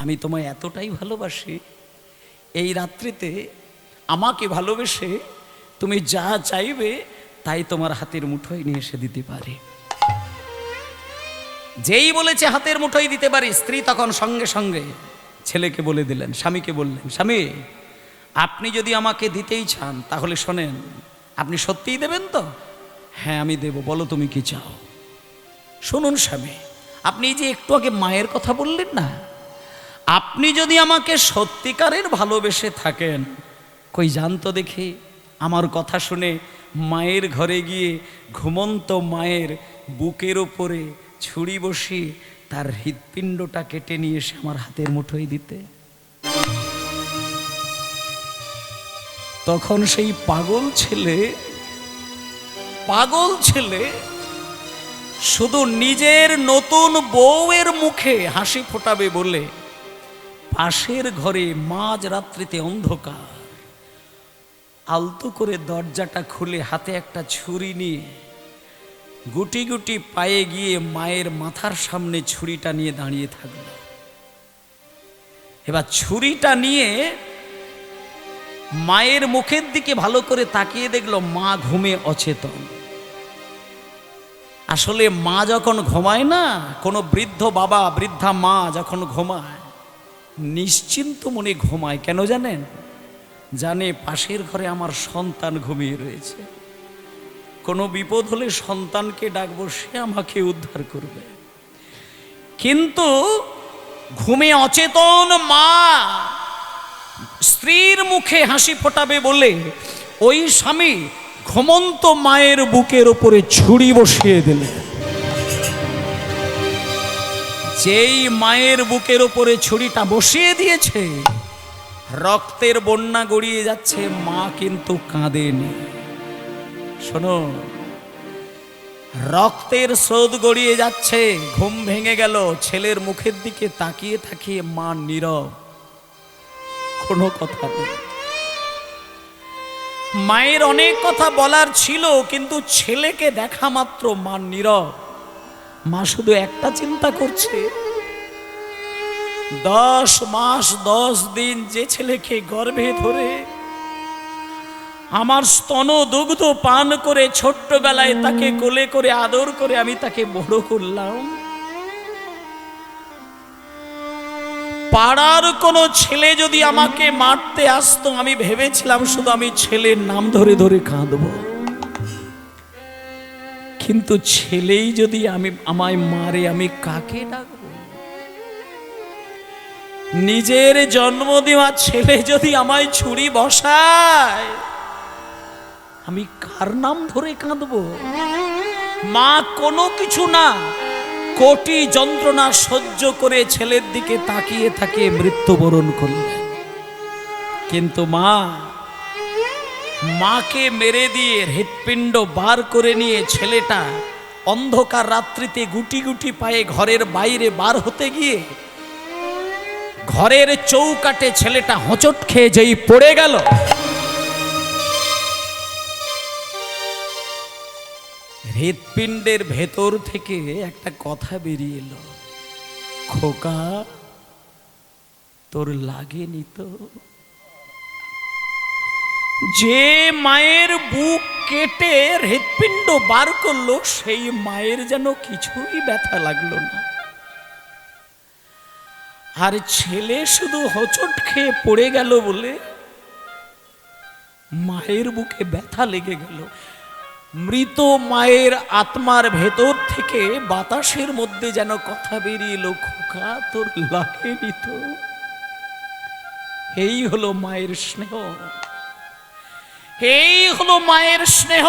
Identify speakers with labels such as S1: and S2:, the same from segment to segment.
S1: আমি তোমায় এতটাই ভালোবাসি, এই রাত্রিতে আমাকে ভালোবেসে তুমি যা চাইবে তাই তোমার হাতের মুঠোয় নিয়ে এসে দিতে পারি। যেই বলেছে হাতের মুঠোয় দিতে পারি, স্ত্রী তখন সঙ্গে সঙ্গে ছেলেকে বলে দিলেন, স্বামীকে বললেন, স্বামী আপনি যদি আমাকে দিতেই চান তাহলে শোনেন, আপনি সত্যিই দেবেন তো? হ্যাঁ আমি দেব, বলো তুমি কি চাও। শুনুন স্বামী, আপনি যে একটু আগে মায়ের কথা বললেন না, আপনি যদি আমাকে সত্যিকারের ভালোবেসে থাকেন, কই জানতো দেখি আমার কথা শুনে মায়ের ঘরে গিয়ে ঘুমন্ত মায়ের বুকের ওপরে ছুরি বসিয়ে তার হৃৎপিণ্ডটা কেটে নিয়ে এসে আমার হাতের মুঠোয় দিতে। তখন সেই পাগল ছেলে শুধু নিজের নতুন বউয়ের মুখে হাসি ফোটাবে বলে পাশের ঘরে মাঝ রাত্রিতে অন্ধকার আলতো করে দরজাটা খুলে হাতে একটা ছুরি নিয়ে গুটি গুটি পায়ে গিয়ে মায়ের মাথার সামনে ছুরিটা নিয়ে দাঁড়িয়ে থাকল। এবার ছুরিটা নিয়ে মায়ের মুখের দিকে ভালো করে তাকিয়ে দেখলো মা ঘুমে অচেতন। আসলে মা যখন ঘুমায় না, কোনো বৃদ্ধ বাবা বৃদ্ধা মা যখন ঘুমায় নিশ্চিন্ত মনে ঘুমায়। কেন জানেন? জানে পাশের ঘরে আমার সন্তান ঘুমিয়ে রয়েছে, কোনো বিপদ হলে সন্তানকে ডাকবো, সে আমাকে উদ্ধার করবে। কিন্তু ঘুমে অচেতন মা স্ত্রীর মুখে হাসি ফোটাবে বলে ওই স্বামী ঘুমন্ত মায়ের বুকের উপরে ছুরি বসিয়ে দিলেন। যেই মায়ের বুকের উপরে ছুরিটা বসিয়ে দিয়েছে, রক্তের বন্যা গড়িয়ে যাচ্ছে, মা কিন্তু কাঁদেনি। শোনো, রক্তের স্রোত গড়িয়ে যাচ্ছে, ঘুম ভেঙে গেল, ছেলের মুখের দিকে তাকিয়ে তাকিয়ে মা নীরব, কোনো কথা নেই। মায়ের অনেক কথা বলার ছিল, কিন্তু ছেলেকে দেখা মাত্র মা নীরব। মা শুধু একটা চিন্তা করছে, 10 মাস 10 দিন যে ছেলেকে গর্ভে ধরে আমার স্তন দুগ্ধ পান করে ছোট্টবেলায় তাকে কোলে করে আদর করে আমি তাকে বড় করলাম, পাড়ার কোনো ছেলে যদি আমাকে মারতে আসতো, আমি ভেবেছিলাম শুধু আমি ছেলের নাম ধরে ধরে কাঁদব। কিন্তু ছেলেই যদি আমায় মারে, আমি কাকে ডাকবো? নিজের জন্ম দেওয়া ছেলে যদি আমায় ছুরি বসায়, আমি কার নাম ধরে কাঁদবো? মা কোনো কিছু না, কোটি যন্ত্রণা সহ্য করে ছেলের দিকে তাকিয়ে তাকিয়ে মৃত্যুবরণ করলেন। কিন্তু মাকে মেরে দিয়ে হৃৎপিণ্ড বার করে নিয়ে ছেলেটা অন্ধকার রাত্রিতে গুটি গুটি পায়ে ঘরের বাইরে বার হতে গিয়ে ঘরের চৌকাঠে ছেলেটা হোঁচট খেয়ে যেই পড়ে গেল, হৃৎপিণ্ডের ভেতর থেকে একটা কথা বেরিয়ে এলো, খোকা তোর লাগেনি তো? যে মায়ের বুক কেটে হৃৎপিণ্ড বার করলো, সেই মায়ের যেন কিছুই ব্যথা লাগলো না। আর ছেলে শুধু হোঁচট খেয়ে পড়ে গেল বলে মায়ের বুকে ব্যথা লেগে গেল। মৃত মায়ের আত্মার ভেতর থেকে বাতাসের মধ্যে যেন কথা বেরিয়ে এলো, খোকা তোর লাগেনি তো? এই হলো মায়ের স্নেহ, এই হলো মায়ের স্নেহ।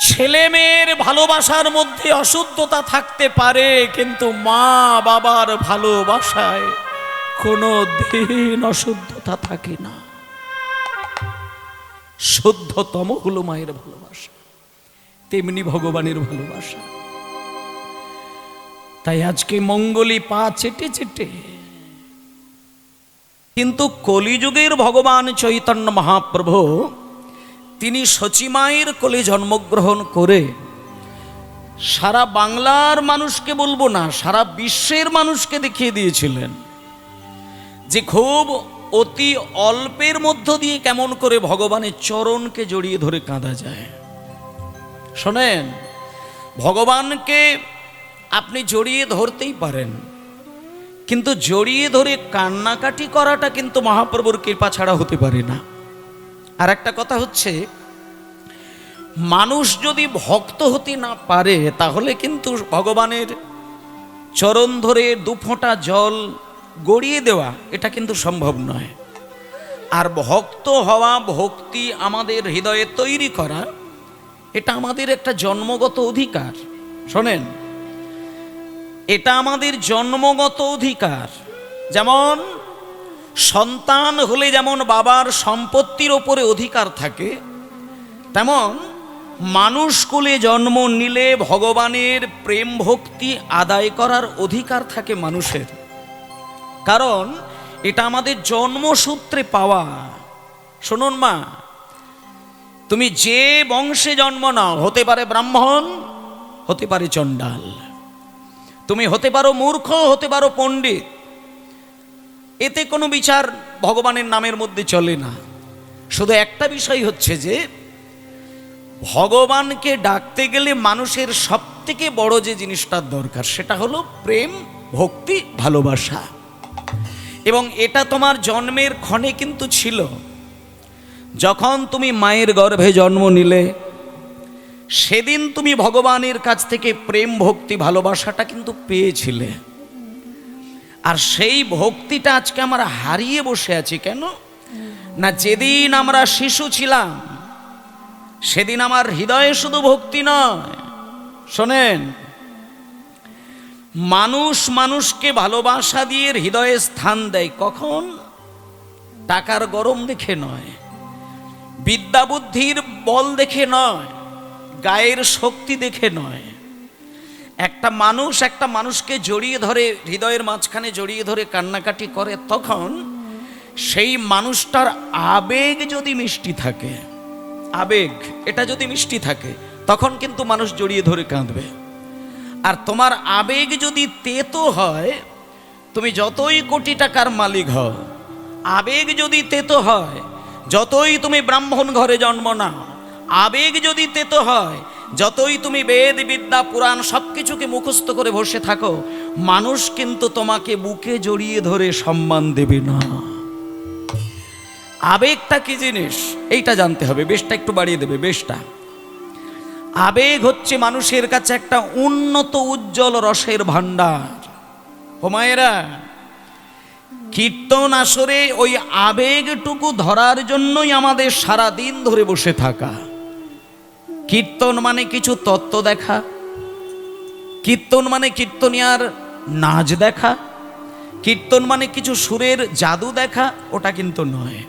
S1: ছেলে মেয়ের ভালোবাসার মধ্যে অশুদ্ধতা থাকতে পারে, কিন্তু মা বাবার ভালোবাসায় কোনো দিন অশুদ্ধতা থাকে না। শুদ্ধতম হলো মায়ের ভালোবাসা, তেমনি ভগবানের ভালোবাসা। তাই আজকে মঙ্গলী পা চেটে চেটে, কিন্তু কলিযুগের ভগবান চৈতন্য মহাপ্রভু তিনি সচিমায়ের কোলে জন্মগ্রহণ করে সারা বাংলার মানুষকে বলবো না, সারা বিশ্বের মানুষকে দেখিয়ে দিয়েছিলেন যে খুব অতি অল্পের মধ্য দিয়ে কেমন করে ভগবানের চরণকে জড়িয়ে ধরে কাঁদা যায়। শোনেন, ভগবানকে আপনি জড়িয়ে ধরতেই পারেন, কিন্তু জড়িয়ে ধরে কান্নাকাটি করাটা কিন্তু মহাপ্রভুর কৃপা ছাড়া হতে পারে না। আর একটা কথা হচ্ছে, মানুষ যদি ভক্ত হতে না পারে তাহলে কিন্তু ভগবানের চরণ ধরে দু ফোঁটা জল গড়িয়ে দেওয়া এটা কিন্তু সম্ভব নয়। আর ভক্ত হওয়া, ভক্তি আমাদের হৃদয়ে তৈরি করা, এটা আমাদের একটা জন্মগত অধিকার। শোনেন, এটা আমাদের জন্মগত অধিকার। যেমন সন্তান হলে যেমন বাবার সম্পত্তির ওপরে অধিকার থাকে, তেমন মানুষ কুলে জন্ম নিলে ভগবানের প্রেম ভক্তি আদায় করার অধিকার থাকে মানুষের। কারণ এটা আমাদের জন্মসূত্রে পাওয়া। শুনুন মা, তুমি যে বংশে জন্ম নাও, হতে পারে ব্রাহ্মণ, হতে পারে চণ্ডাল, তুমি হতে পারো মূর্খ, হতে পারো পণ্ডিত, এতে কোনো বিচার ভগবানের নামের মধ্যে চলে না। শুধু একটা বিষয় হচ্ছে যে ভগবানকে ডাকতে গেলে মানুষের সব থেকে বড় যে জিনিসটার দরকার সেটা হলো প্রেম, ভক্তি, ভালোবাসা। এবং এটা তোমার জন্মের ক্ষণে কিন্তু ছিল। যখন তুমি মায়ের গর্ভে জন্ম নিলে সেদিন তুমি ভগবানের কাছ থেকে প্রেম, ভক্তি, ভালোবাসাটা কিন্তু পেয়েছিলে। আর সেই ভক্তিটা আজকে আমরা হারিয়ে বসে আছি। কেন না, যেদিন আমরা শিশু ছিলাম সেদিন আমার হৃদয়ে শুধু ভক্তি নয়। শোনেন, মানুষ মানুষকে ভালোবাসা দিয়ে হৃদয়ে স্থান দেয় কখন? টাকার গরম দেখে নয়, বিদ্যা বুদ্ধির বল দেখে নয়, গায়ের শক্তি দেখে নয়। একটা মানুষ একটা মানুষকে জড়িয়ে ধরে, হৃদয়ের মাঝখানে জড়িয়ে ধরে কান্নাকাটি করে, তখন সেই মানুষটার আবেগ যদি মিষ্টি থাকে, আবেগ এটা যদি মিষ্টি থাকে, তখন কিন্তু মানুষ জড়িয়ে ধরে কাঁদবে। আর তোমার আবেগ যদি তেতো হয়, তুমি যতই কোটি টাকার মালিক হও, আবেগ যদি তেতো হয়, যতই তুমি ব্রাহ্মণ ঘরে জন্ম নাও, আবেগ যদি তেতো হয়, যতই তুমি বেদ বিদ্যা পুরাণ সবকিছুকে মুখস্থ করে বসে থাকো, মানুষ কিন্তু তোমাকে বুকে জড়িয়ে ধরে সম্মান দেবে না। আবেগটা কি জিনিস এইটা জানতে হবে। বেশটা একটু বাড়িয়ে দেবে। বেশটা, আবেগ হচ্ছে মানুষের কাছে একটা উন্নত উজ্জ্বল রসের ভান্ডার। ও মায়েরা, কীর্তন আসরে ওই আবেগটুকু ধরার জন্যই আমাদের সারা দিন ধরে বসে থাকা। কীর্তন মানে কিছু তত্ত্ব দেখা, কীর্তন মানে কীর্তনিয়ার নাচ দেখা, কীর্তন মানে কিছু সুরের জাদু দেখা, ওটা কিন্তু নয়।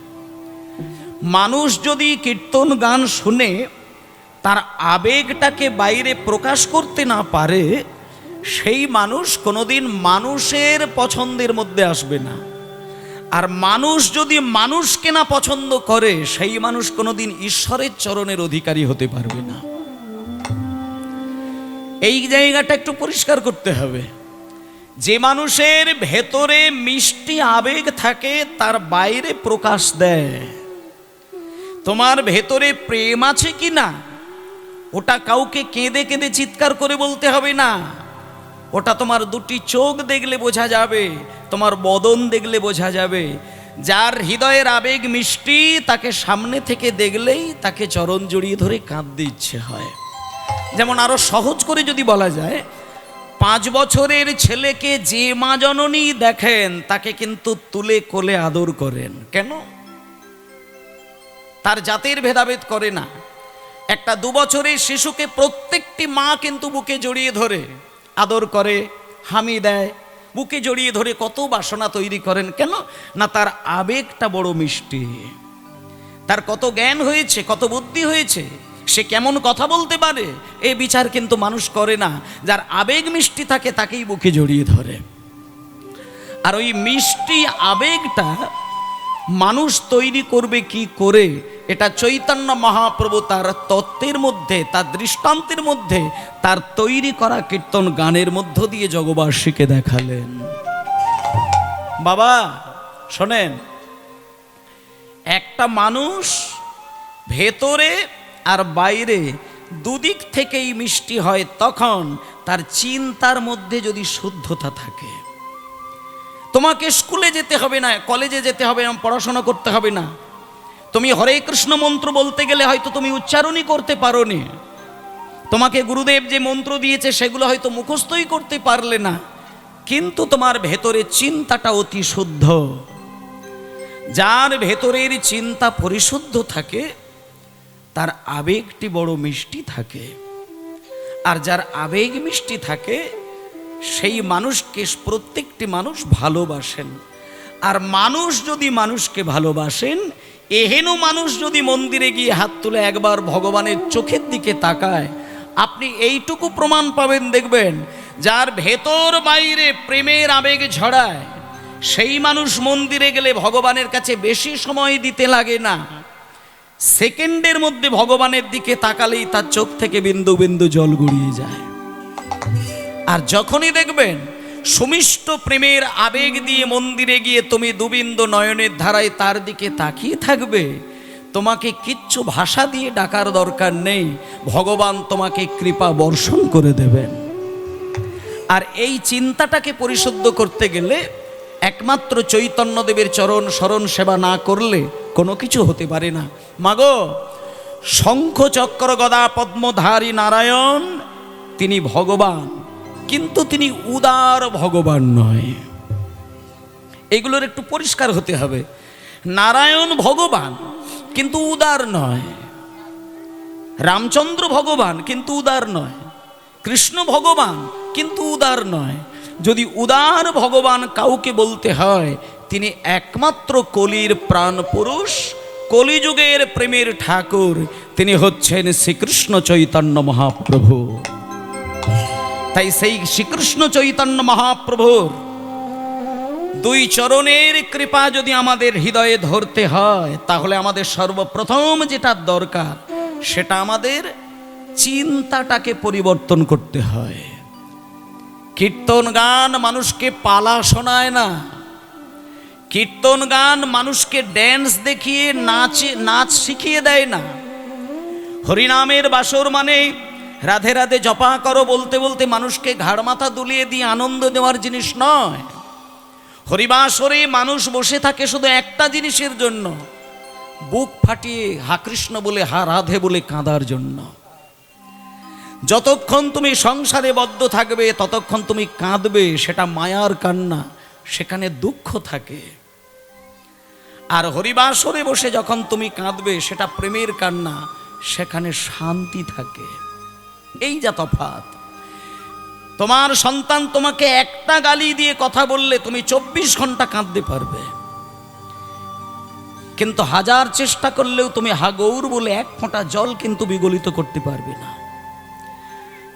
S1: মানুষ যদি কীর্তন গান শুনে তার আবেগটাকে বাইরে প্রকাশ করতে না পারে, সেই মানুষ কোনোদিন মানুষের পছন্দের মধ্যে আসবে না। আর মানুষ যদি মানুষকে না পছন্দ করে, সেই মানুষ কোনোদিন ঈশ্বরের চরণের অধিকারী হতে পারবে না। এই জায়গাটা একটু পরিষ্কার করতে হবে। যে মানুষের ভেতরে মিষ্টি আবেগ থাকে তার বাইরে প্রকাশ দেয়। তোমার ভেতরে প্রেম আছে কি না, ওটা কাউকে কেঁদে কেঁদে চিৎকার করে বলতে হবে না। ওটা তোমার দুটি চোখ দেখলে বোঝা যাবে, তোমার বদন দেখলে বোঝা যাবে। যার হৃদয়ের আবেগ মিষ্টি, তাকে সামনে থেকে দেখলেই তাকে চরণ জড়িয়ে ধরে কাঁদতে ইচ্ছে হয়। যেমন আরো সহজ করে যদি বলা যায়, 5 বছরের ছেলেকে যে মা জননী দেখেন তাকে কিন্তু তুলে কোলে আদর করেন। কেন? তার জাতের ভেদাভেদ করে না। একটা 2 বছরের শিশুকে প্রত্যেকটি মা কিন্তু বুকে জড়িয়ে ধরে আদর করে, হামি দেয়, বুকে জড়িয়ে ধরে কত বাসনা তৈরি করেন। কেন না, তার আবেগটা বড় মিষ্টি, তার কত জ্ঞান হয়েছে, কত বুদ্ধি হয়েছে, সে কেমন কথা বলতে পারে, এই বিচার কিন্তু মানুষ করে না। যার আবেগ মিষ্টি থাকে তাকেই বুকে জড়িয়ে ধরে। আর ওই মিষ্টি আবেগটা মানুষ তৈরি করবে কি করে, এটা চৈতন্য মহাপ্রভু তার তত্ত্বের মধ্যে, তার দৃষ্টান্তের মধ্যে, তার তৈরি করা কীর্তন গানের মধ্য দিয়ে জগবাসীকে দেখালেন। বাবা শোনেন, একটা মানুষ ভেতরে আর বাইরে দুদিক থেকেই মিষ্টি হয় তখন তার চিন্তার মধ্যে যদি শুদ্ধতা থাকে। তোমাকে স্কুলে যেতে হবে না, কলেজে যেতে হবে না, পড়াশোনা করতে হবে না। তুমি হরে কৃষ্ণ মন্ত্র বলতে গেলে হয়তো তুমি উচ্চারণই করতে পারোনি, তোমাকে গুরুদেব যে মন্ত্র দিয়েছে সেগুলো হয়তো মুখস্থই করতে পারলে না, কিন্তু তোমার ভেতরে চিন্তাটা অতি শুদ্ধ। যার ভেতরের চিন্তা পরিশুদ্ধ থাকে তার আবেগটি বড় মিষ্টি থাকে, আর যার আবেগ মিষ্টি থাকে সেই মানুষকে প্রত্যেকটি মানুষ ভালোবাসেন। আর মানুষ যদি মানুষকে ভালোবাসেন, এহেন মানুষ যদি মন্দিরে গিয়ে হাত তুলে একবার ভগবানের চোখের দিকে তাকায়, আপনি এইটুকু প্রমাণ পাবেন, দেখবেন যার ভেতর বাইরে প্রেমের আবেগ ঝড়ায় সেই মানুষ মন্দিরে গেলে ভগবানের কাছে বেশি সময় দিতে লাগে না, সেকেন্ডের মধ্যে ভগবানের দিকে তাকালেই তার চোখ থেকে বিন্দু বিন্দু জল গড়িয়ে যায়। আর যখনই দেখবেন সুমিষ্ট প্রেমের আবেগ দিয়ে মন্দিরে গিয়ে তুমি দুবিন্দু নয়নের ধারায় তার দিকে তাকিয়ে থাকবে, তোমাকে কিচ্ছু ভাষা দিয়ে ডাকার দরকার নেই, ভগবান তোমাকে কৃপা বর্ষণ করে দেবেন। আর এই চিন্তাটাকে পরিশুদ্ধ করতে গেলে একমাত্র চৈতন্যদেবের চরণ শরণ সেবা না করলে কোনো কিছু হতে পারে না। মাগো, শঙ্খ চক্র গদা পদ্মধারী নারায়ণ তিনি ভগবান, কিন্তু তিনি উদার ভগবান নয়। এগুলোর একটু পরিষ্কার হতে হবে। নারায়ণ ভগবান কিন্তু উদার নয়, রামচন্দ্র ভগবান কিন্তু উদার নয়, কৃষ্ণ ভগবান কিন্তু উদার নয়। যদি উদার ভগবান কাউকে বলতে হয়, তিনি একমাত্র কলির প্রাণ পুরুষ, কলিযুগের প্রেমের ঠাকুর, তিনি হচ্ছেন শ্রীকৃষ্ণ চৈতন্য মহাপ্রভু। তাই সেই শ্রীকৃষ্ণ চৈতন্য মহাপ্রভুর দুই চরণের কৃপা যদি আমাদের হৃদয়ে ধরতে হয়, তাহলে আমাদের সর্বপ্রথম যেটা দরকার সেটা আমাদের চিন্তাটাকে পরিবর্তন করতে হয়। কীর্তন গান মানুষকে পালা শোনায় না, কীর্তন গান মানুষকে ড্যান্স দেখিয়ে নাচ শিখিয়ে দেয় না। হরিনামের বাসর মানে রাধে রাধে জপা করো বলতে বলতে মানুষকে ঘাড় মাথা দুলিয়ে দিয়ে আনন্দ দেওয়ার জিনিস নয়। হরিবাসরে মানুষ বসে থাকে শুধু একটা জিনিসের জন্য, বুক ফাটিয়ে হা কৃষ্ণ বলে হা রাধে বলে কাঁদার জন্য। যতক্ষণ তুমি সংসারে বদ্ধ থাকবে ততক্ষণ তুমি কাঁদবে, সেটা মায়ার কান্না, সেখানে দুঃখ থাকে। আর হরিবাসরে বসে যখন তুমি কাঁদবে সেটা প্রেমের কান্না, সেখানে শান্তি থাকে। এই যা তফাৎ। তোমার সন্তান তোমাকে একটা গালি দিয়ে কথা বললে তুমি 24 ঘন্টা কাঁদতে পারবে, কিন্তু হাজার চেষ্টা করলেও তুমি হাগৌর বলে এক ফোঁটা জল কিন্তু বিগলিত করতে পারবে না।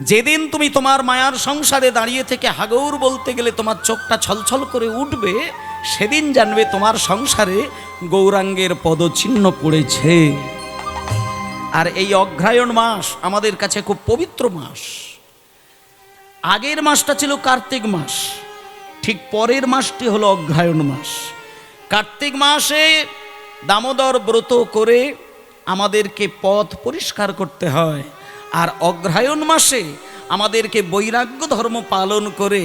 S1: যেদিন তুমি তোমার মায়ার সংসারে দাঁড়িয়ে থেকে হাগৌর বলতে গেলে তোমার চোখটা ছলছল করে উঠবে, সেদিন জানবে তোমার সংসারে গৌরাঙ্গের পদচিহ্ন পড়েছে। আর এই অগ্রহায়ণ মাস আমাদের কাছে খুব পবিত্র মাস। আগের মাসটা ছিল কার্তিক মাস, ঠিক পরের মাসটি হলো অগ্রহায়ণ মাস। কার্তিক মাসে দামোদর ব্রত করে আমাদেরকে পথ পরিষ্কার করতে হয়, আর অগ্রহায়ণ মাসে আমাদেরকে বৈরাগ্য ধর্ম পালন করে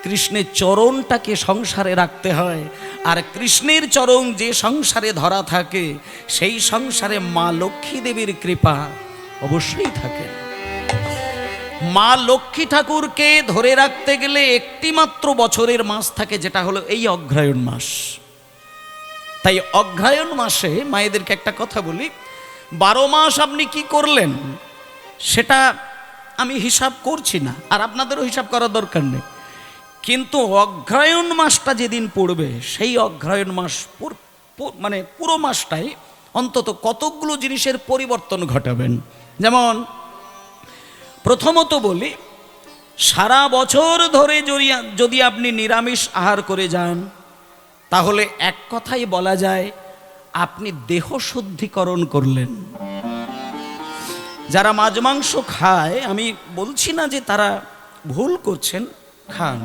S1: কৃষ্ণের চরণটাকে সংসারে রাখতে হয়। আর কৃষ্ণের চরণ যে সংসারে ধরা থাকে সেই সংসারে মা লক্ষ্মী দেবীর কৃপা অবশ্যই থাকে। মা লক্ষ্মী ঠাকুরকে ধরে রাখতে গেলে একটি মাত্র বছরের মাস থাকে, যেটা হলো এই অগ্রহায়ণ মাস। তাই অগ্রহায়ণ মাসে মায়েদেরকে একটা কথা বলি, 12 মাস আপনি কি করলেন সেটা আমি হিসাব করছি না, আর আপনাদেরও হিসাব করার দরকার নেই, কিন্তু অগ্রহায়ণ মাসটা যেদিন পড়বে সেই অগ্রহায়ণ মাস মানে পুরো মাসটাই অন্তত কতকগুলো জিনিসের পরিবর্তন ঘটাবেন। যেমন প্রথমত বলি, সারা বছর ধরে যদি আপনি নিরামিষ আহার করে যান তাহলে এক কথাই বলা যায় আপনি দেহ শুদ্ধিকরণ করলেন। যারা মাছ মাংস খায়, আমি বলছি না যে তারা ভুল করছেন, খান।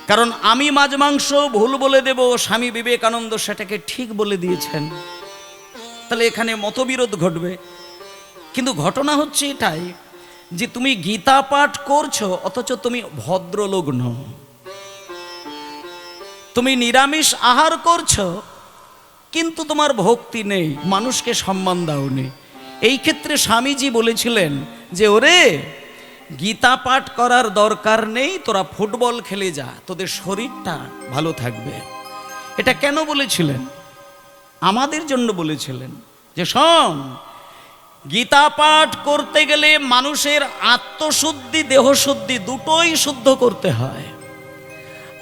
S1: কারণ আমি মাছ মাংস ভুল বলে দেব, স্বামী বিবেকানন্দ সেটাকে ঠিক বলে দিয়েছেন, তাহলে এখানে মতবিরোধ ঘটবে। কিন্তু ঘটনা হচ্ছে এটাই যে তুমি গীতা পাঠ করছো অথচ তুমি ভদ্রলোক নও। তুমি নিরামিষ আহার করছো কিন্তু তোমার ভক্তি নেই, মানুষকে সম্মান দাওনি। এই ক্ষেত্রে স্বামীজি বলেছিলেন যে ওরে, গীতা পাঠ করার দরকার নেই, তোরা ফুটবল খেলে যা, তোদের শরীরটা ভালো থাকবে। এটা কেন বলেছিলেন? আমাদের জন্য বলেছিলেন যে শোন, গীতা পাঠ করতে গেলে মানুষের আত্মশুদ্ধি দেহশুদ্ধি দুটোই শুদ্ধ করতে হয়।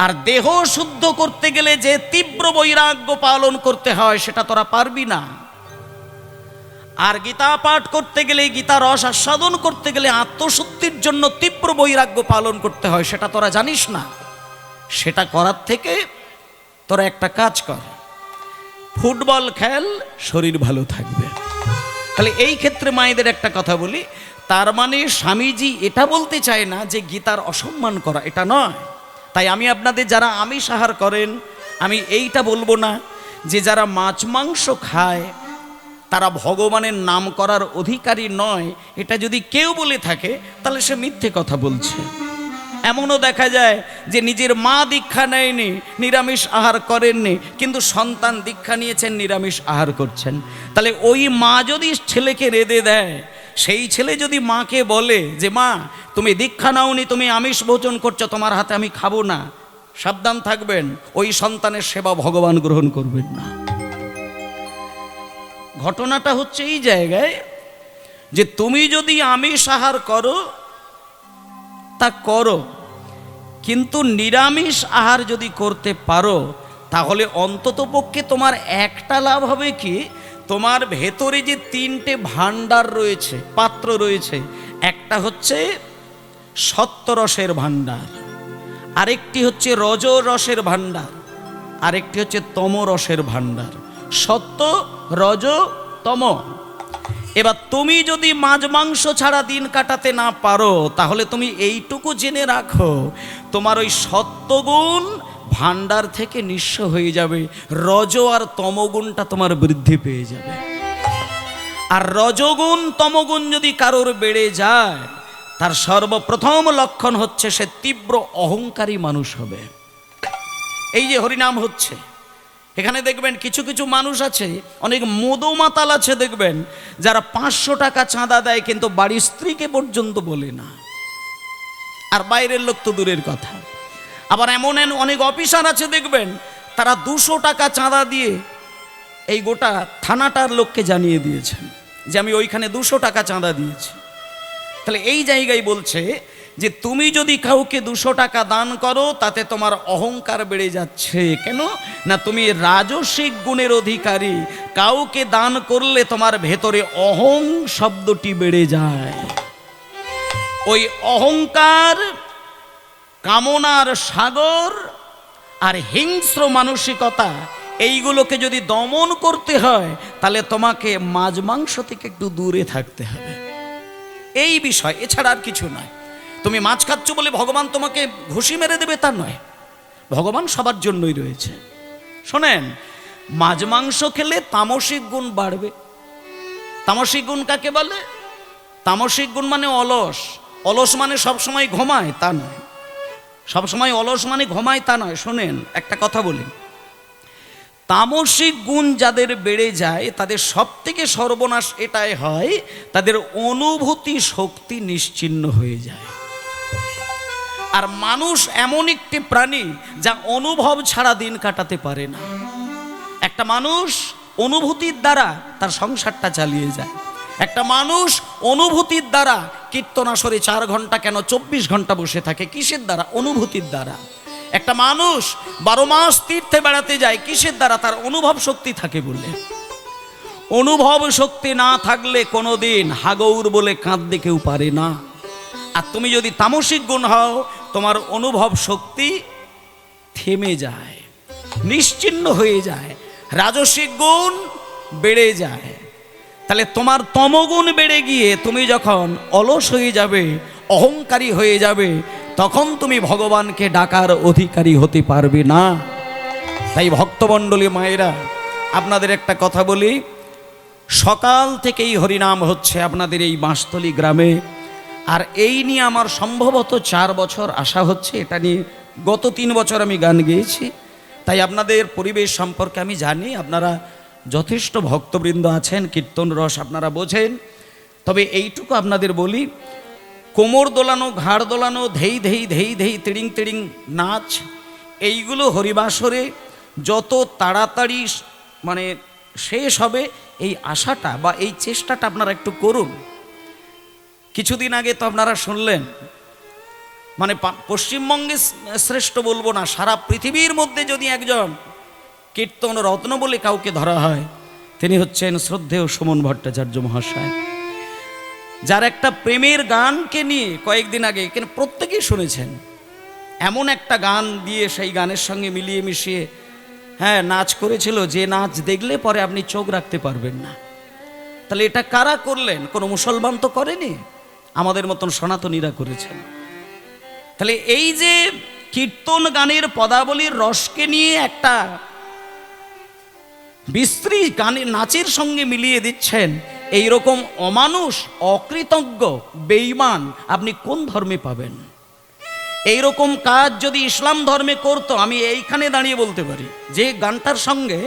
S1: আর দেহ শুদ্ধ করতে গেলে যে তীব্র বৈরাগ্য পালন করতে হয় সেটা তোরা পারবি না। আর গীতা পাঠ করতে গেলে, গীতা রস আস্বাদন করতে গেলে আত্মশুদ্ধির জন্য তীব্র বৈরাগ্য পালন করতে হয়, সেটা তোরা জানিস না। সেটা করার থেকে তোরা একটা কাজ কর, ফুটবল খেল, শরীর ভালো থাকবে। তাহলে এই ক্ষেত্রে মায়েদের একটা কথা বলি, তার মানে স্বামীজি এটা বলতে চায় না যে গীতার অসম্মান করা, এটা নয়। তাই আমি আপনাদের যারা আমিষ আহার করেন, আমি এইটা বলবো না যে যারা মাছ মাংস খায় তারা ভগবানের নাম করার অধিকারী নয়। এটা যদি কেউ বলে থাকে তাহলে সে মিথ্যে কথা বলছে। এমনও দেখা যায় যে নিজের মা দীক্ষা নেয়নি, নিরামিষ আহার করেননি, কিন্তু সন্তান দীক্ষা নিয়েছেন, নিরামিষ আহার করছেন। তাহলে ওই মা যদি ছেলেকে রেঁধে দেয়, সেই ছেলে যদি মাকে বলে যে মা তুমি দীক্ষা নাওনি, তুমি আমিষ ভোজন করছো, তোমার হাতে আমি খাবো না, সাবধান থাকবেন, ওই সন্তানের সেবা ভগবান গ্রহণ করবেন না। ঘটনাটা হচ্ছে এই জায়গায় যে তুমি যদি আমিষ আহার করো তা করো, কিন্তু নিরামিষ আহার যদি করতে পারো তাহলে অন্ততপক্ষে তোমার একটা লাভ হবে কি, তোমার ভেতরে যে তিনটে ভাণ্ডার রয়েছে, পাত্র রয়েছে, একটা হচ্ছে সত্যরসের ভাণ্ডার, আরেকটি হচ্ছে রজরসের ভাণ্ডার, আরেকটি হচ্ছে তমরসের ভাণ্ডার। সত্য, রজ, তম। এবার তুমি যদি মাছ মাংস ছাড়া দিন কাটাতে না পারো তাহলে তুমি এইটুকু জেনে রাখো, তোমার ওই সত্যগুণ ভাণ্ডার থেকে নিঃস্ব হয়ে যাবে, রজ আর তমগুণটা তোমার বৃদ্ধি পেয়ে যাবে। আর রজগুণ তমগুণ যদি কারোর বেড়ে যায়, তার সর্বপ্রথম লক্ষণ হচ্ছে সে তীব্র অহংকারী মানুষ হবে। এই যে হরিনাম হচ্ছে, এখানে দেখবেন কিছু কিছু মানুষ আছে, অনেক মদমাতাল আছে দেখবেন, যারা 500 টাকা চাঁদা দেয় কিন্তু বাড়ির স্ত্রীকে পর্যন্ত বলে না, আর বাইরের লোক তো দূরের কথা। আবার এমন অনেক অফিসার আছে দেখবেন, তারা 200 টাকা চাঁদা দিয়ে এই গোটা থানাটার লোককে জানিয়ে দিয়েছেন যে আমি ওইখানে 200 টাকা চাঁদা দিয়েছি। তাহলে এই জায়গায় বলছে যে তুমি যদি কাউকে 200 টাকা দান করো তাতে তোমার অহংকার বেড়ে যাচ্ছে। কেন না, তুমি রাজসিক গুণের অধিকারী, কাউকে দান করলে তোমার ভেতরে অহং শব্দটি বেড়ে যায়। ওই অহংকার, কামনার সাগর আর হিংস্র মানসিকতা, এইগুলোকে যদি দমন করতে হয় তাহলে তোমাকে মাছ মাংস থেকে একটু দূরে থাকতে হবে, এই বিষয়, এছাড়া আর কিছু নয়। তুমি মাছ খাচ্ছ বলে ভগবান তোমাকে ঘুষি মেরে দেবে তা নয়, ভগবান সবার জন্যই রয়েছে। শোনেন, মাছ মাংস খেলে তামসিক গুণ বাড়বে। তামসিক গুণ কাকে বলে? তামসিক গুণ মানে অলস। অলস মানে সবসময় ঘুমায় তা নয়, সবসময় অলস মানে ঘুমায় তা নয়। শোনেন, একটা কথা বলি, তামসিক গুণ যাদের বেড়ে যায় তাদের সব থেকে সর্বনাশ এটাই হয়, তাদের অনুভূতি শক্তি নিশ্চিহ্ন হয়ে যায়। আর মানুষ এমন একটি প্রাণী যা অনুভব ছাড়া দিন কাটাতে পারে না। একটা মানুষ অনুভূতির দ্বারা তার সংসারটা চালিয়ে যায়। একটা মানুষ অনুভূতির দ্বারা কীর্তনাসরে 4 ঘন্টা কেন 24 ঘন্টা বসে থাকে, কিসের দ্বারা? অনুভূতির দ্বারা। একটা মানুষ 12 মাস তীর্থে বেড়াতে যায়, কিসের দ্বারা? তার অনুভব শক্তি থাকে বলে। অনুভব শক্তি না থাকলে কোনোদিন হাগৌর বলে কাঁদতে কেউ পারে না। আর তুমি যদি তামসিক গুণ হও, তোমার অনুভব শক্তি থেমে যায়, নিশ্চিহ্ন হয়ে যায়। রাজসিক গুণ বেড়ে যায়। তাহলে তোমার তমগুণ বেড়ে গিয়ে তুমি যখন অলস হয়ে যাবে, অহংকারী হয়ে যাবে, তখন তুমি ভগবানকে ডাকার অধিকারী হতে পারবে না। তাই ভক্তমণ্ডলী মায়েরা, আপনাদের একটা কথা বলি, সকাল থেকেই হরিনাম হচ্ছে আপনাদের এই বাঁশতলী গ্রামে। আর এই নিয়ে আমার সম্ভবত 4 বছর আশা হচ্ছে। এটা নিয়ে গত 3 বছর আমি গান গেয়েছি। তাই আপনাদের পরিবেশ সম্পর্কে আমি জানি। আপনারা যথেষ্ট ভক্তবৃন্দ আছেন, কীর্তন রস আপনারা বোঝেন। তবে এইটুকু আপনাদের বলি, কোমর দোলানো, ঘাড় দোলানো, ধেই ধেই ধেই ধেই তিড়িং তিড়িং নাচ, এইগুলো হরিবাসরে যত তাড়াতাড়ি মানে শেষ হবে, এই আশাটা বা এই চেষ্টাটা আপনারা একটু করুন। কিছুদিন আগে তো আপনারা শুনলেন, মানে পশ্চিমবঙ্গে শ্রেষ্ঠ বলবো না, সারা পৃথিবীর মধ্যে যদি একজন কীর্তন রত্ন বলে কাউকে ধরা হয়, তিনি হচ্ছেন শ্রদ্ধেয় সুমন ভট্টাচার্য মহাশয়, যার একটা প্রেমের গানকে নিয়ে কয়েকদিন আগে এখানে প্রত্যেকেই শুনেছেন। এমন একটা গান দিয়ে সেই গানের সঙ্গে মিলিয়ে মিশিয়ে নাচ করেছিল, যে নাচ দেখলে পরে আপনি চোখ রাখতে পারবেন না। তাহলে এটা কারা করলেন? কোনো মুসলমান তো করেনি, আমাদের মতন সনাতনীরা করেছেন। তাহলে এই যে কীর্তন গানের পদাবলীর রসকে নিয়ে একটা বিশ্রী গানের নাচের সঙ্গে মিলিয়ে দিচ্ছেন, এই রকম অমানুষ, অকৃতজ্ঞ, বেঈমান আপনি কোন ধর্মে পাবেন? এই রকম কাজ যদি ইসলাম ধর্মে করতো, আমি এইখানে দাঁড়িয়ে বলতে পারি যে গানটার সঙ্গে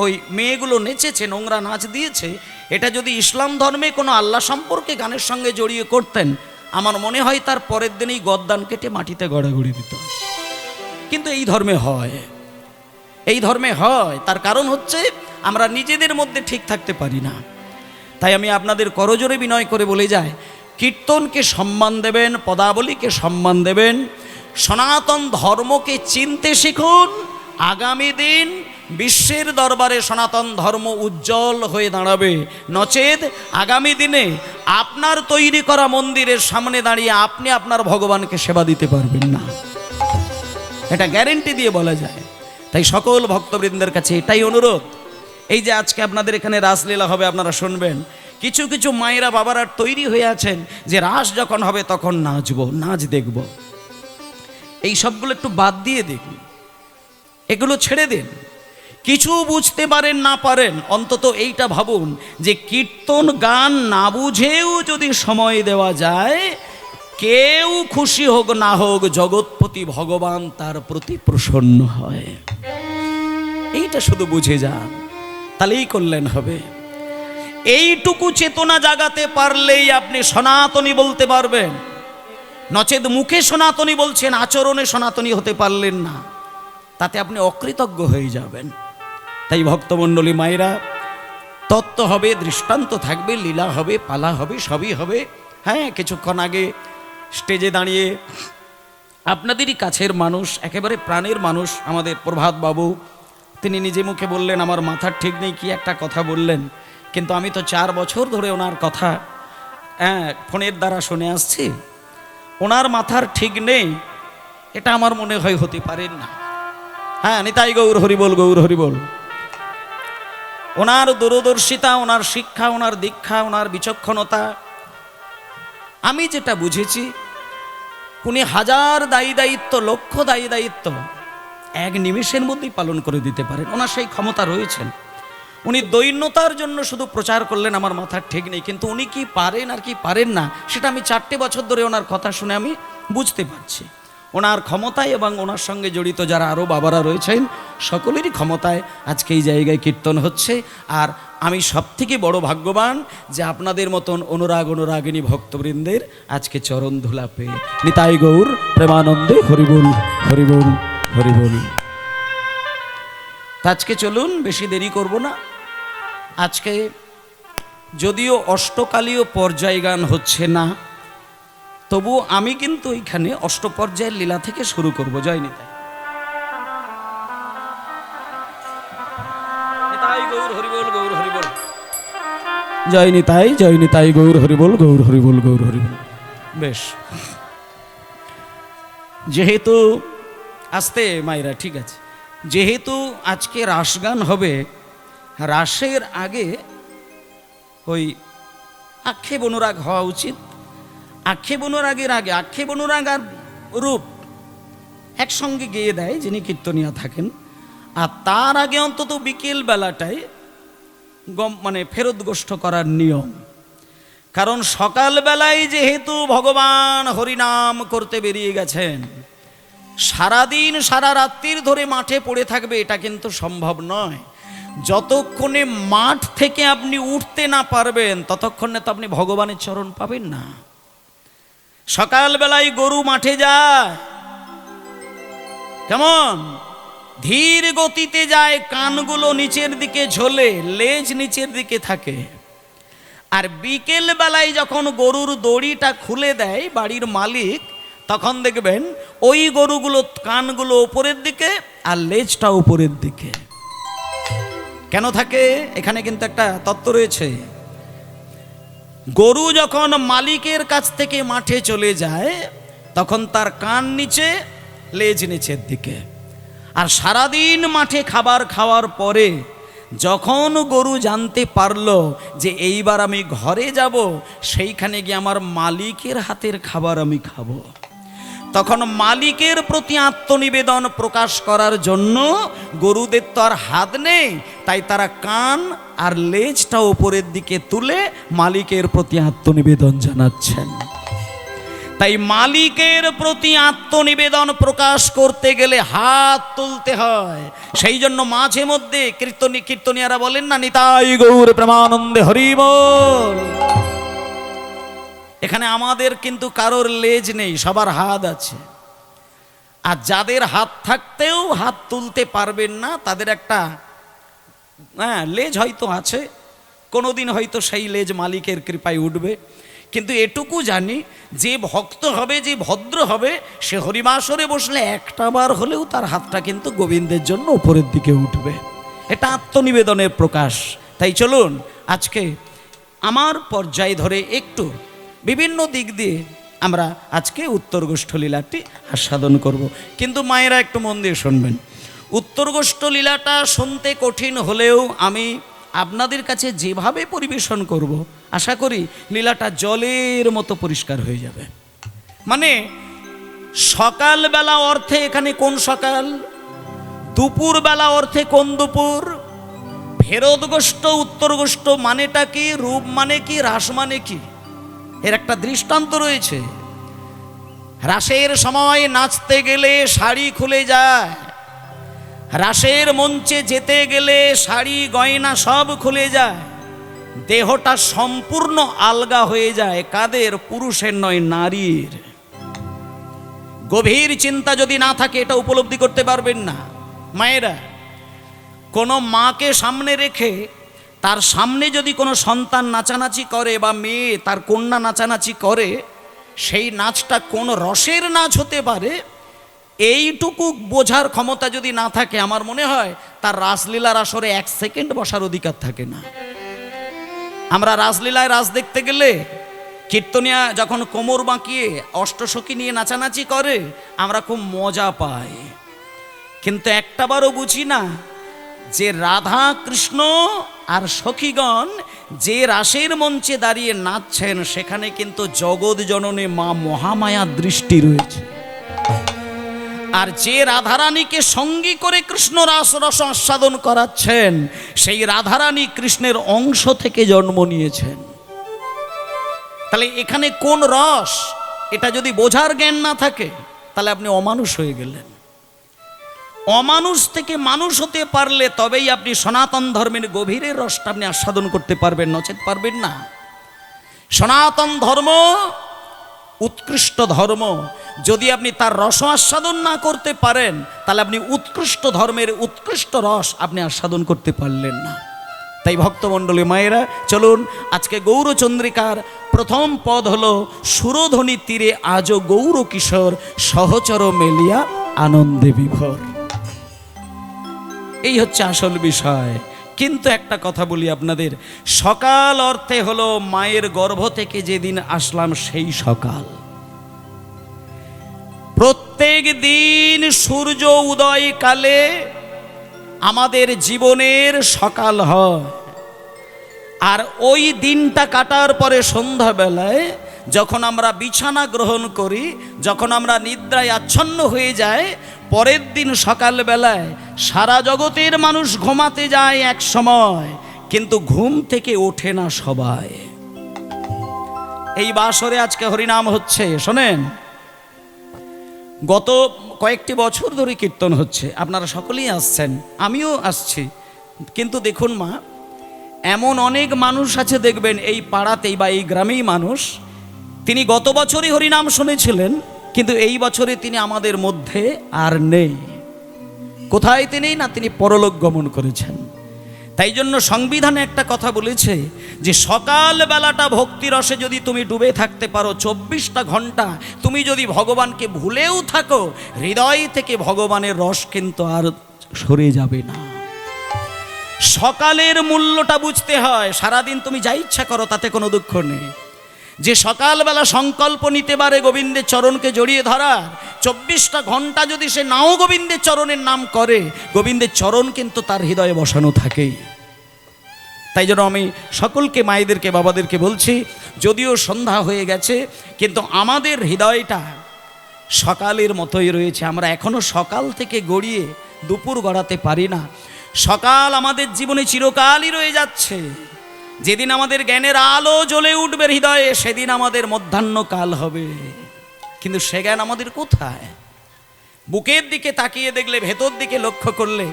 S1: ওই মেয়েগুলো নেচেছে, নোংরা নাচ দিয়েছে, এটা যদি ইসলাম ধর্মে কোনো আল্লাহ সম্পর্কে গানের সঙ্গে জড়িয়ে করতেন, আমার মনে হয় তার পরের দিনই গদ্দান কেটে মাটিতে গড়াগড়ি দিত। কিন্তু এই ধর্মে হয়, এই ধর্মে হয়। তার কারণ হচ্ছে আমরা নিজেদের মধ্যে ঠিক থাকতে পারি না। তাই আমি আপনাদের করজোরে বিনয় করে বলে যাই, কীর্তনকে সম্মান দেবেন, পদাবলীকে সম্মান দেবেন, সনাতন ধর্মকে চিনতে শিখুন। আগামী দিন বিশ্বের দরবারে সনাতন ধর্ম উজ্জ্বল হয়ে দাঁড়াবে। নচেত আগামী দিনে আপনার তৈরি করা মন্দিরের সামনে দাঁড়িয়ে আপনি আপনার ভগবানকে সেবা দিতে পারবেন না, এটা গ্যারেন্টি দিয়ে বলা যায়। তাই সকল ভক্তবৃন্দের কাছে এটাই অনুরোধ। এই যে আজকে আপনাদের এখানে রাসলীলা হবে, আপনারা শুনবেন, কিছু কিছু মায়েরা বাবারা তৈরি হয়ে আছেন যে রাস যখন হবে তখন নাচবো, নাচ দেখব। এই সবগুলো একটু বাদ দিয়ে দেখুন, এগুলো ছেড়ে দিন। কিছু বুঝতে পারেন না পারেন, অন্তত এইটা ভাবুন যে কীর্তন গান না বুঝেও যদি সময় দেওয়া যায়, কেউ খুশি হোক না হোক, জগৎপতি ভগবান তার প্রতি প্রসন্ন হয়। এইটা শুধু বুঝে যান, তাহলেই কল্যাণ হবে। এইটুকু চেতনা জাগাতে পারলেই আপনি সনাতনী বলতে পারবেন। নচেত মুখে সনাতনী বলছেন, আচরণে সনাতনী হতে পারলেন না, তাতে আপনি অকৃতজ্ঞ হয়ে যাবেন। তাই ভক্তমণ্ডলী মায়েরা, তত্ত্ব হবে, দৃষ্টান্ত থাকবে, লীলা হবে, পালা হবে, সবই হবে। কিছুক্ষণ আগে স্টেজে দাঁড়িয়ে আপনাদেরই কাছের মানুষ, একেবারে প্রাণের মানুষ আমাদের প্রভাত বাবু, তিনি নিজে মুখে বললেন আমার মাথার ঠিক নেই, কি একটা কথা বললেন, কিন্তু আমি তো 4 বছর ধরে ওনার কথা ফোনের দ্বারা শুনে আসছি। ওনার মাথার ঠিক নেই, এটা আমার মনে হয় হতে পারেন না। নিতাই গৌর হরিবল, গৌর হরিবল। ওনার দূরদর্শিতা, ওনার শিক্ষা, ওনার দীক্ষা, ওনার বিচক্ষণতা, আমি যেটা বুঝেছি, উনি 1000 দায়ী দায়িত্ব, লক্ষ দায়ী দায়িত্ব এক নিমেষের মধ্যেই পালন করে দিতে পারেন। ওনার সেই ক্ষমতা রয়েছেন। উনি দৈন্যতার জন্য শুধু প্রচার করলেন আমার মাথার ঠিক নেই, কিন্তু উনি কি পারেন আর কি পারেন না, সেটা আমি 4টে বছর ধরে ওনার কথা শুনে আমি বুঝতে পারছি। ওনার ক্ষমতায় এবং ওনার সঙ্গে জড়িত যারা আরও বাবারা রয়েছেন, সকলেরই ক্ষমতায় আজকে এই জায়গায় কীর্তন হচ্ছে। আর আমি সবথেকে বড় ভাগ্যবান যে আপনাদের মতন অনুরাগিনী ভক্তবৃন্দের আজকে চরণ ধুলা পেয়ে। নিতাই গৌর প্রেমানন্দে হরিবল, হরিবল, হরিবল। আজকে চলুন, বেশি দেরি করব না। আজকে যদিও অষ্টকালীয় পর্যায় গান হচ্ছে না, তবু আমি কিন্তু এখানে অষ্টপর্যায়ের লীলা থেকে শুরু করব। জয় নিতাই, নিতাই গৌর হরিবল, গৌর হরিবল। জয় নিতাই, জয় নিতাই গৌর হরিবল, গৌর হরিবল, গৌর হরিবল। বেশ, যেহেতু আসতে মায়েরা, ঠিক আছে, যেহেতু আজকে রাসগান হবে, রাসের আগে ওই আক্ষেপ অনুরাগ হওয়া উচিত। আক্ষেপ অনুরাগের আগে আক্ষেপ অনুরাগ আর রূপ একসঙ্গে গেয়ে দেয় যিনি কীর্তনিয়া থাকেন, আর তার আগে অন্তত বিকেল বেলাটায় মানে ফেরত গোষ্ঠ করার নিয়ম। কারণ সকালবেলায় যেহেতু ভগবান হরিনাম করতে বেরিয়ে গেছেন, সারাদিন সারা রাত্রির ধরে মাঠে পড়ে থাকবে এটা কিন্তু সম্ভব নয়। যতক্ষণে মাঠ থেকে আপনি উঠতে না পারবেন ততক্ষণে তো আপনি ভগবানের চরণ পাবেন না। সকালবেলায় গরু মাঠে যায়, কেমন ধীর গতিতে যায়, কানগুলো নিচের দিকে ঝোলে, লেজ নিচের দিকে থাকে। আর বিকেল বেলায় যখন গরুর দড়িটা খুলে দেয় বাড়ির মালিক, তখন দেখবেন ওই গরুগুলো কানগুলো উপরের দিকে আর লেজটা উপরের দিকে। কেন থাকে? এখানে কিন্তু একটা তত্ত্ব রয়েছে। গরু যখন মালিকের কাছ থেকে মাঠে চলে যায় তখন তার কান নিচে, লেজ নিচের দিকে। আর সারাদিন মাঠে খাবার খাওয়ার পরে যখন গরু জানতে পারলো যে এইবার আমি ঘরে যাব, সেইখানে গিয়ে আমার মালিকের হাতের খাবার আমি খাবো, তখন মালিকের প্রতি আত্মনিবেদন প্রকাশ করার জন্য গরুদের তো আর হাত নেই, তাই তারা কান আর লেজটা উপরের দিকে তুলে মালিকের প্রতি আত্মনিবেদন জানাচ্ছেন। তাই মালিকের প্রতি আত্মনিবেদন প্রকাশ করতে গেলে হাত তুলতে হয়। সেই জন্য মাঝে মধ্যে কীর্তনিয়ারা বলেন না, নিতাই গৌর প্রেমানন্দে হরি বল। এখানে আমাদের কিন্তু কারোর লেজ নেই, সবার হাত আছে। আর যাদের হাত থাকতেও হাত তুলতে পারবেন না, তাদের একটা লেজ হয়তো আছে, কোনোদিন হয়তো সেই লেজ মালিকের কৃপায় উঠবে। কিন্তু এটুকু জানি, যে ভক্ত হবে, যে ভদ্র হবে, সে হরিবাসরে বসলে একটা বার হলেও তার হাতটা কিন্তু গোবিন্দের জন্য উপরের দিকে উঠবে। এটা আত্মনিবেদনের প্রকাশ। তাই চলুন আজকে আমার পর্যায় ধরে একটু বিভিন্ন দিক দিয়ে আমরা আজকে উত্তর গোষ্ঠ লীলাটি আস্বাদন করব। কিন্তু মায়েরা একটু মন দিয়ে শুনবেন। উত্তর গোষ্ঠ লীলাটা শুনতে কঠিন হলেও আমি আপনাদের কাছে যেভাবে পরিবেশন করব, আশা করি লীলাটা জলের মতো পরিষ্কার হয়ে যাবে। মানে সকালবেলা অর্থে এখানে কোন সকাল, দুপুর বেলা অর্থে কোন দুপুর, ফেরত গোষ্ঠ উত্তর গোষ্ঠ মানেটা কি, রূপ মানে কি, রাস মানে কি, এর একটা দৃষ্টান্ত রয়েছে। রাসের সময় নাচতে গেলে শাড়ি খুলে যায়, রাসের মঞ্চে যেতে গেলে শাড়ি গয়না সব খুলে যায়, দেহটা সম্পূর্ণ আলগা হয়ে যায়। কাদের? পুরুষের নয়, নারীর। গভীর চিন্তা যদি না থাকে এটা উপলব্ধি করতে পারবেন না। মায়েরা, কোনো মাকে সামনে রেখে তার সামনে যদি কোনো সন্তান নাচানাচি করে বা মেয়ে তার কন্যা নাচানাচি করে, সেই নাচটা কোন রসের নাচ হতে পারে এইটুকু বোঝার ক্ষমতা যদি না থাকে, আমার মনে হয় তার রাসলীলার আসরে 1 সেকেন্ড বসার অধিকার থাকে না। আমরা রাসলীলায় রাস দেখতে গেলে কীর্তনিয়া যখন কোমর বাঁকিয়ে অষ্টসখী নিয়ে নাচানাচি করে আমরা খুব মজা পাই, কিন্তু একটাবারও বুঝি না যে রাধা কৃষ্ণ আর সখীগণ যে রাসের মঞ্চে দাঁড়িয়ে নাচছেন সেখানে কিন্তু জগৎ জননী মা মহামায়া দৃষ্টি রয়েছে। আর যে রাধারানীকে সঙ্গী করে কৃষ্ণ রাস রস আস্বাদন করাচ্ছেন, সেই রাধারানী কৃষ্ণের অংশ থেকে জন্ম নিয়েছেন। তাহলে এখানে কোন রস, এটা যদি বোঝার জ্ঞান না থাকে তাহলে আপনি অমানুষ হয়ে গেলেন। অমানুষ থেকে মানুষ হতে পারলে তবেই আপনি সনাতন ধর্মের গভীরের রসটা আপনি আস্বাদন করতে পারবেন, নচেত পারবেন না। সনাতন ধর্ম উৎকৃষ্ট ধর্ম, যদি আপনি তার রস আস্বাদন না করতে পারেন তাহলে আপনি উৎকৃষ্ট ধর্মের উৎকৃষ্ট রস আপনি আস্বাদন করতে পারলেন না। তাই ভক্তমণ্ডলী মায়েরা, চলুন আজকে গৌরচন্দ্রিকার প্রথম পদ হলো সুরধ্বনি তীরে আজও গৌর কিশোর সহচর মেলিয়া আনন্দে বিভোর। এই হচ্ছে আসল বিষয়। কিন্তু একটা কথা বলি আপনাদের, সকাল অর্থে হলো মায়ের গর্ভ থেকে যেদিন আসলাম সেই সকাল। প্রত্যেক দিন সূর্য উদয় কালে আমাদের জীবনের সকাল হয়। আর ওই দিনটা কাটার পরে সন্ধ্যাবেলায় যখন আমরা বিছানা গ্রহণ করি, যখন আমরা নিদ্রায় আচ্ছন্ন হয়ে যাই, পরের দিন সকালবেলায় সারা জগতের মানুষ ঘুমাতে যায় এক সময়, কিন্তু ঘুম থেকে ওঠে না সবাই। এই বাসরে আজকে হরিনাম হচ্ছে, শোনেন, গত কয়েকটি বছর ধরে কীর্তন হচ্ছে, আপনারা সকলেই আসছেন, আমিও আসছি। কিন্তু দেখুন মা, এমন অনেক মানুষ আছে দেখবেন এই পাড়াতেই বা এই গ্রামেই মানুষ, তিনি গত বছরই হরিনাম শুনেছিলেন, কিন্তু এই বছরে তিনি আমাদের মধ্যে আর নেই। কোথায় তিনি? না, তিনি পরলোক গমন করেছেন। তাই জন্য সংবিধানে একটা কথা বলেছে যে সকাল বেলাটা ভক্তি রসে যদি তুমি ডুবে থাকতে পারো, 24টা ঘন্টা তুমি যদি ভগবানকে ভুলেও থাকো, হৃদয় থেকে ভগবানের রস কিন্তু আর সরে যাবে না। সকালের মূল্যটা বুঝতে হয়। সারাদিন তুমি যা ইচ্ছা করো, তাতে কোনো দুঃখ নেই। যে সকালবেলা সংকল্প নিতে পারে গোবিন্দের চরণকে জড়িয়ে ধরার, 24টা ঘন্টা যদি সে নাও গোবিন্দের চরণের নাম করে, গোবিন্দের চরণ কিন্তু তার হৃদয়ে বসানো থাকেই। তাই জন্য আমি সকলকে, মায়েদেরকে, বাবাদেরকে বলছি, যদিও সন্ধ্যা হয়ে গেছে, কিন্তু আমাদের হৃদয়টা সকালের মতোই রয়েছে। আমরা এখনো সকাল থেকে গড়িয়ে দুপুর গড়াতে পারি না। সকাল আমাদের জীবনে চিরকালই রয়ে যাচ্ছে। যেদিন আমাদের জ্ঞানের আলো জ্বলে উঠবে হৃদয়ে, সেদিন আমাদের মধ্যাহ্নকাল হবে। কিন্তু সে জ্ঞান আমাদের কোথায়? বুকের দিকে তাকিয়ে দেখলে, ভেতর দিকে লক্ষ্য করলে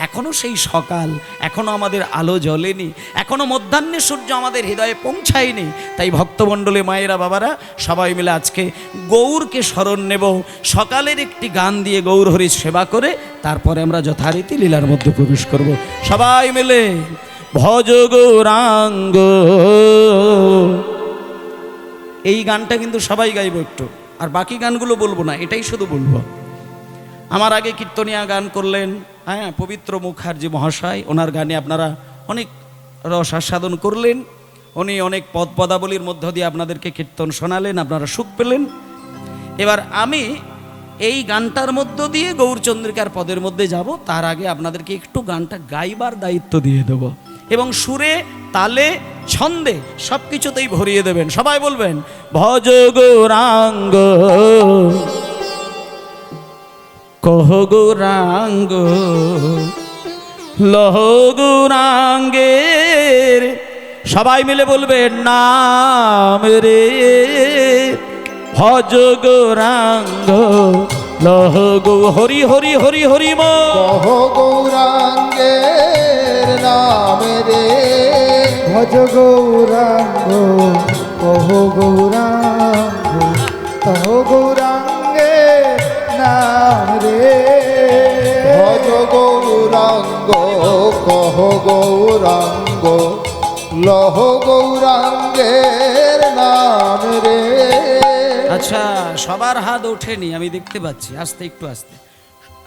S1: এখনো সেই সকাল, এখনো আমাদের আলো জ্বলেনি, এখনো মধ্যাহ্নের সূর্য আমাদের হৃদয়ে পৌঁছায়নি। তাই ভক্তমণ্ডলী, মায়েরা, বাবারা, সবাই মিলে আজকে গৌরকে স্মরণ নেব। সকালের একটি গান দিয়ে গৌর হরির সেবা করে তারপরে আমরা যথারীতি লীলার মধ্যে প্রবেশ করব। সবাই মিলে ভজ গৌরাঙ্গ, এই গানটা কিন্তু সবাই গাইব একটু, আর বাকি গানগুলো বলবো না, এটাই শুধু বলবো। আমার আগে কীর্তনিয়া গান করলেন, হ্যাঁ, পবিত্র মুখার্জি মহাশয়, ওনার গানে আপনারা অনেক রস আস্বাদন করলেন, উনি অনেক পদ পদাবলীর মধ্য দিয়ে আপনাদেরকে কীর্তন শোনালেন, আপনারা সুখ পেলেন। এবার আমি এই গানটার মধ্য দিয়ে গৌরচন্দ্রিকার পদের মধ্যে যাব। তার আগে আপনাদেরকে একটু গানটা গাইবার দায়িত্ব দিয়ে দেব, এবং সুরে, তালে, ছন্দে সব কিছুতেই ভরিয়ে দেবেন। সবাই বলবেন ভজ গৌরাঙ্গ, কহ গৌরাঙ্গ, লহ গৌরাঙ্গের, সবাই মিলে বলবেন নাম রে। ভজ গৌরাঙ্গ, লহ গৌ, হরি হরি হরি হরি ম,
S2: কহ গৌরাঙ্গের নাম রে। ভজ গৌরাঙ্গ, কহ গৌরাঙ্গ, কহ গৌরাঙ্গের নাম রে। ভজ গৌরাঙ্গ, কহ গৌরাঙ্গ, লহ গৌরাঙ্গের নাম রে।
S1: আচ্ছা, সবার হাত ওঠেনি আমি দেখতে পাচ্ছি, আস্তে, একটু আস্তে।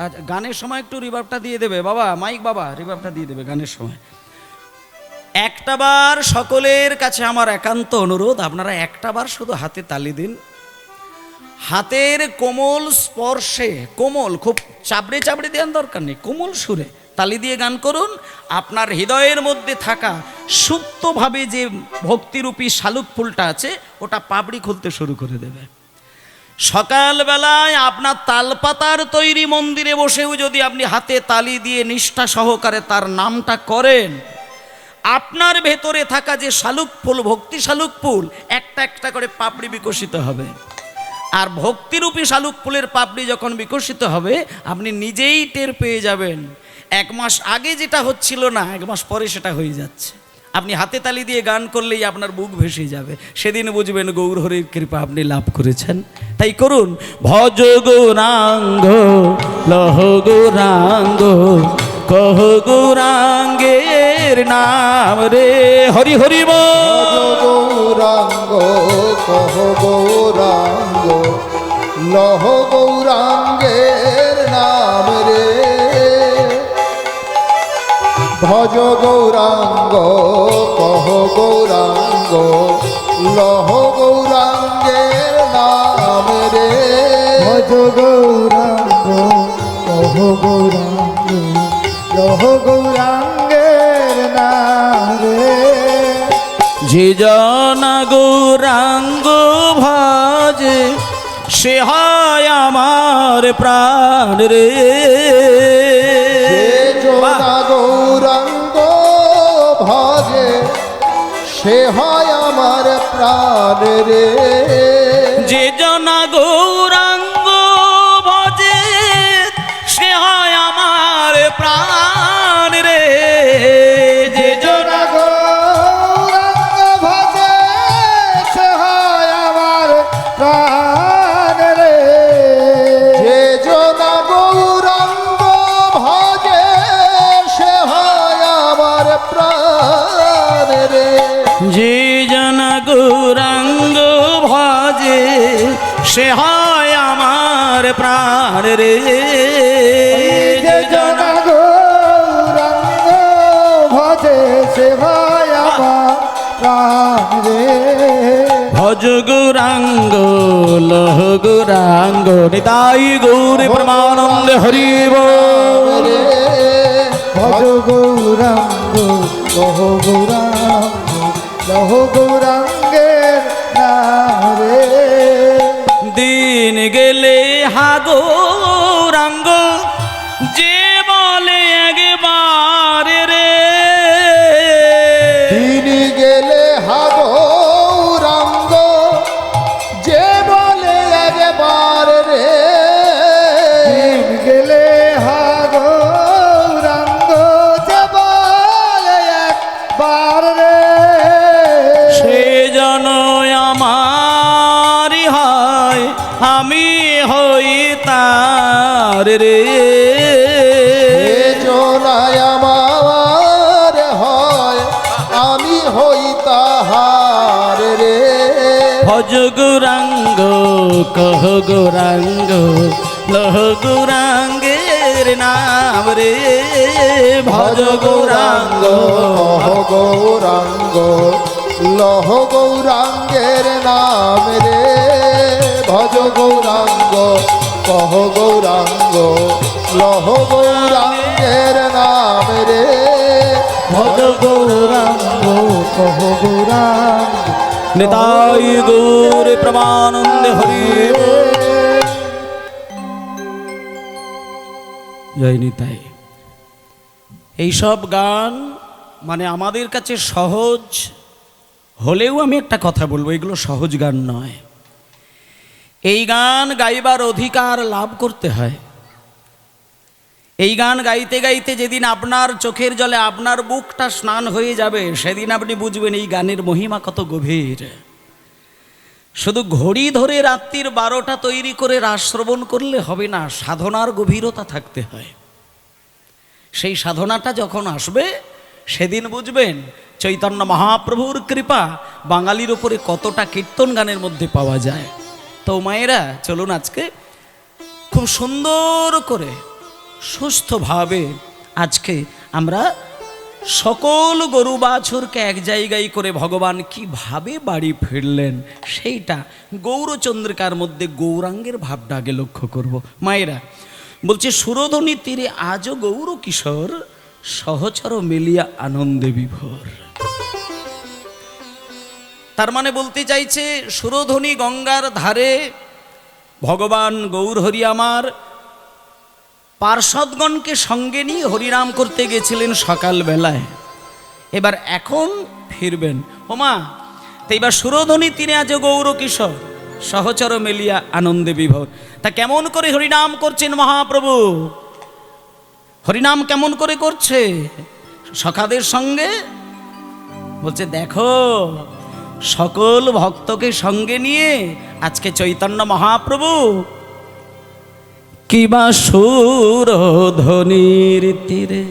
S1: আচ্ছা, গানের সময় একটু রিভার্বটা দিয়ে দেবে বাবা, মাইক বাবা, রিভার্বটা দিয়ে দেবে গানের সময়। একটাবার সকলের কাছে আমার একান্ত অনুরোধ, আপনারা একটাবার শুধু হাতে তালি দিন। হাতের কোমল স্পর্শে, কোমল, খুব চাবড়ে চাবড়ে দেওয়ার দরকার নেই, কোমল সুরে তালি দিয়ে গান করুন। আপনার হৃদয়ের মধ্যে থাকা সুপ্তভাবে যে ভক্তিরূপী শালুক ফুলটা আছে, ওটা পাপড়ি খুলতে শুরু করে দেবে। সকালবেলায় আপনার তালপাতার তৈরি মন্দিরে বসেও যদি আপনি হাতে তালি দিয়ে নিষ্ঠা সহকারে তার নামটা করেন, আপনার ভেতরে থাকা যে শালুক ফুল, ভক্তি শালুক ফুল, একটা একটা করে পাপড়ি বিকশিত হবে। আর ভক্তিরূপী শালুক ফুলের পাপড়ি যখন বিকশিত হবে, আপনি নিজেই টের পেয়ে যাবেন। 1 মাস আগে যেটা হচ্ছিল না, 1 মাস পরে সেটা হয়ে যাচ্ছে। আপনি হাতে তালি দিয়ে গান করলেই আপনার বুক ভেসে যাবে, সেদিন বুঝবেন গৌর হরির কৃপা আপনি লাভ করেছেন। তাই করুন ভজ গৌরাঙ্গ, লহ গৌরাঙ্গ, কহ গৌরাঙ্গের নাম রে। হরি হরি
S2: ভজ গৌরাঙ্গ, কহ গৌরাঙ্গ, লহ গৌরাঙ্গের নাম রে। ভজ গৌরাঙ্গ, কহ গৌরাঙ্গ, লহ গৌরাঙ্গের নাম রে। ভজ গৌরাঙ্গ, কহ গৌরাঙ্গ, লহ
S1: যে জন গৌরাঙ্গ ভজে সে হয় আমার প্রাণ রে।
S2: যে জনা গৌরাঙ্গ ভজে সে হয় আমার প্রাণ রে।
S1: যে জন গৌরাঙ্গ ভজে সে হয় আমার প্রাণ রে। যে জন
S2: গৌরাঙ্গ ভজে সে হয় আমার প্রাণ রে। যে জনা গৌরাঙ্গ ভজে সে হয় আমার প্রাণ রে।
S1: যে জন গৌরাঙ্গ ভজে সে হয় আমার প্রাণ রে।
S2: যে জনা গৌরাঙ্গ ভজে সে হয় আমার প্রাণ রে।
S1: ভজ গৌরাঙ্গ লহ গৌরাঙ্গ নিতাই গৌরী পরমানন্দে হরি বল।
S2: রে ভজ গৌরাঙ্গ লহ গৌরাঙ্গ লহ গৌরাঙ্গের নাম রে।
S1: দিন গেলে হা গৌরাঙ্গ যে বলে একবার রে।
S2: দিন গেলে হা গৌরাঙ্গ যে বলে একবার রে। দিন গেলে হা গৌরাঙ্গ যে বলে একবার রে।
S1: সে জন আমারই হয় আমি হই তার রে।
S2: এ জনায় আমার হয় আমি হই তাহার রে।
S1: ভজ গৌরাঙ্গ কহ গৌরাঙ্গ লহ গৌরাঙ্গের নাম রে। ভজ গৌরাঙ্গ
S2: কহ গৌরাঙ্গ লহ গৌরাঙ্গের নাম রে। ভজ গৌরাঙ্গ কহ গৌরাঙ্গ লহ গৌরাঙ্গের নাম রে। ভজ গৌরাঙ্গ কহ গৌরাঙ্গ
S1: নিতাই গৌরী প্রমানন্দে হরি বল। জয় নিতাই। এইসব গান মানে আমাদের কাছে সহজ হলেও আমি একটা কথা বলবো, এগুলো সহজ গান নয়। এই গান গাইবার অধিকার লাভ করতে হয়। এই গান গাইতে গাইতে যেদিন আপনার চোখের জলে আপনার বুকটা স্নান হয়ে যাবে সেদিন আপনি বুঝবেন এই গানের মহিমা কত গভীর। শুধু ঘড়ি ধরে রাত্রির 12টা তৈরি করে রাস শ্রবণ করলে হবে না, সাধনার গভীরতা থাকতে হয়। সেই সাধনাটা যখন আসবে সেদিন বুঝবেন চৈতন্য মহাপ্রভুর কৃপা বাঙালির উপরে কতটা কীর্তন গানের মধ্যে পাওয়া যায়। তো মায়েরা চলুন আজকে খুব সুন্দর করে সুস্থভাবে আজকে আমরা সকল গরু বাছুরকে এক জায়গায় করে ভগবান কিভাবে বাড়ি ফিরলেন সেইটা গৌরচন্দ্রিকার মধ্যে গৌরাঙ্গের ভাবটা আগে লক্ষ্য করব। মায়েরা বলছে সুরধনী তীরে আজও গৌর কিশোর সহচর মিলিয়া আনন্দে বিভোর। তার মানে বলতে চাইছে সুরধনী গঙ্গার ধারে ভগবান গৌর হরি আমার পার্ষদগণকে সঙ্গে নিয়ে হরিনাম করতে গেছিলেন সকালবেলায়। এবার এখন ফিরবেন ওমা। তো এবার সুরধনী তীরে আজ গৌর কিশোর সহচর মেলিয়া আনন্দে বিভোর। তা কেমন করে হরিনাম করছেন মহাপ্রভু? হরিনাম কেমন করে করছে? সখাদের সঙ্গে বলছে দেখো সকল ভক্তকে সঙ্গে নিয়ে আজকে চৈতন্য মহাপ্রভু কিবা সুরধনির তীরে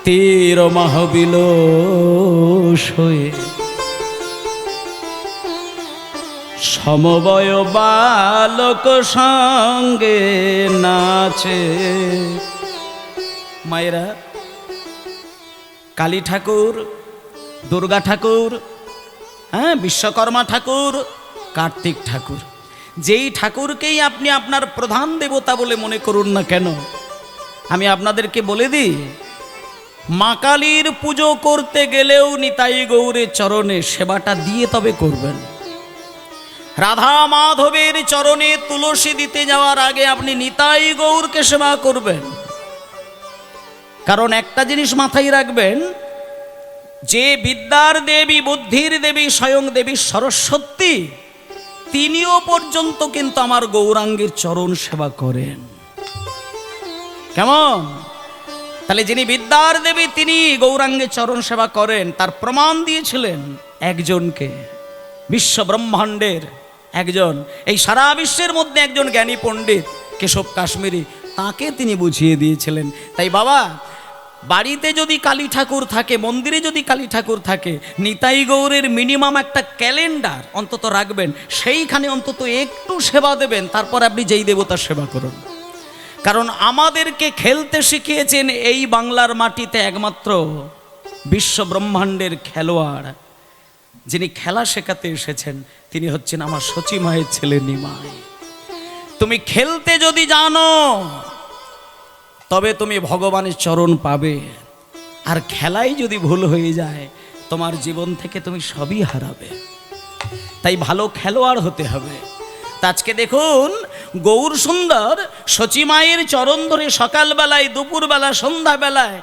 S1: তীর মহবিল হয়ে সমবয় বালক সঙ্গে নাচে। মায়েরা কালী ঠাকুর, দুর্গা ঠাকুর, হ্যাঁ বিশ্বকর্মা ঠাকুর, কার্তিক ঠাকুর, যেই ঠাকুরকেই আপনি আপনার প্রধান দেবতা বলে মনে করুন না কেন, আমি আপনাদেরকে বলে দিই মা কালীর পুজো করতে গেলেও নিতাই গৌরের চরণে সেবাটা দিয়ে তবে করবেন। রাধা মাধবের চরণে তুলসী দিতে যাওয়ার আগে আপনি নিতাই গৌরকে সেবা করবেন। কারণ একটা জিনিস মাথায় রাখবেন, যে বিদ্যার দেবী বুদ্ধির দেবী স্বয়ং দেবী সরস্বতী, তিনিও পর্যন্ত কিন্তু আমার গৌরাঙ্গের চরণ সেবা করেন। কেমন? তাহলে যিনি বিদ্যার দেবী তিনি গৌরাঙ্গের চরণ সেবা করেন, তার প্রমাণ দিয়েছিলেন একজনকে, বিশ্ব ব্রহ্মাণ্ডের একজন, এই সারা বিশ্বের মধ্যে একজন জ্ঞানী পণ্ডিত কেশব কাশ্মীরি, তাকে তিনি বুঝিয়ে দিয়েছিলেন। তাই বাবা, বাড়িতে যদি কালী ঠাকুর থাকে, মন্দিরে যদি কালী ঠাকুর থাকে, নিতাই গৌরের মিনিমাম একটা ক্যালেন্ডার অন্তত রাখবেন, সেইখানে অন্তত একটু সেবা দেবেন, তারপর আপনি যেই দেবতার সেবা করুন। কারণ আমাদেরকে খেলতে শিখিয়েছেন এই বাংলার মাটিতে একমাত্র বিশ্ব ব্রহ্মাণ্ডের খেলোয়াড়, যিনি খেলা শেখাতে এসেছেন, তিনি হচ্ছেন আমার সচী মায়ের ছেলে নিমাই। তুমি খেলতে যদি জানো তবে তুমি ভগবানের চরণ পাবে, আর খেলাই যদি ভুল হয়ে যায় তোমার জীবন থেকে তুমি সবই হারাবে। তাই ভালো খেলোয়াড় হতে হবে। তা আজকে দেখুন, গৌর সুন্দর সচী মায়ের চরণ ধরে সকালবেলায়, দুপুরবেলা, সন্ধ্যাবেলায়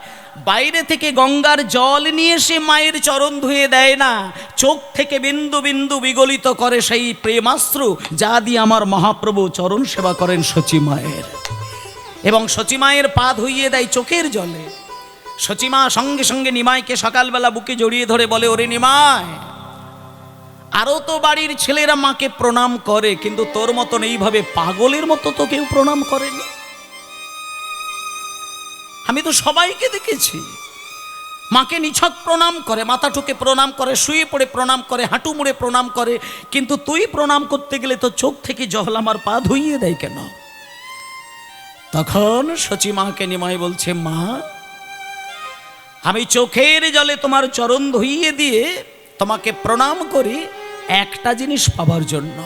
S1: বাইরে থেকে গঙ্গার জল নিয়ে এসে মায়ের চরণ ধুয়ে দেয় না, চোখ থেকে বিন্দু বিন্দু বিগলিত করে সেই প্রেমাশ্রু, যা দিয়ে আমার মহাপ্রভু চরণ সেবা করেন সচী মায়ের। এবং সচী মায়ের পা ধুইয়ে দেয় চোখের জলে। সচী মা সঙ্গে সঙ্গে নিমাইকে সকালবেলা বুকে জড়িয়ে ধরে বলে, ওরে নিমাই, আরও তো বাড়ির ছেলেরা মাকে প্রণাম করে, কিন্তু তোর মতন এইভাবে পাগলের মতো তো কেউ প্রণাম করেনি। আমি তো সবাইকে দেখেছি মাকে নিছক প্রণাম করে, মাথা ঠুকে প্রণাম করে, শুয়ে পড়ে প্রণাম করে, হাঁটু মুড়ে প্রণাম করে, কিন্তু তুই প্রণাম করতে গেলে তো চোখ থেকে জল আমার পা ধুইয়ে দেয় কেন? তখন সচী মাকে নিমাই বলছে, মা, আমি চোখের জলে তোমার চরণ ধুইয়ে দিয়ে তোমাকে প্রণাম করি একটা জিনিস পাবার জন্য।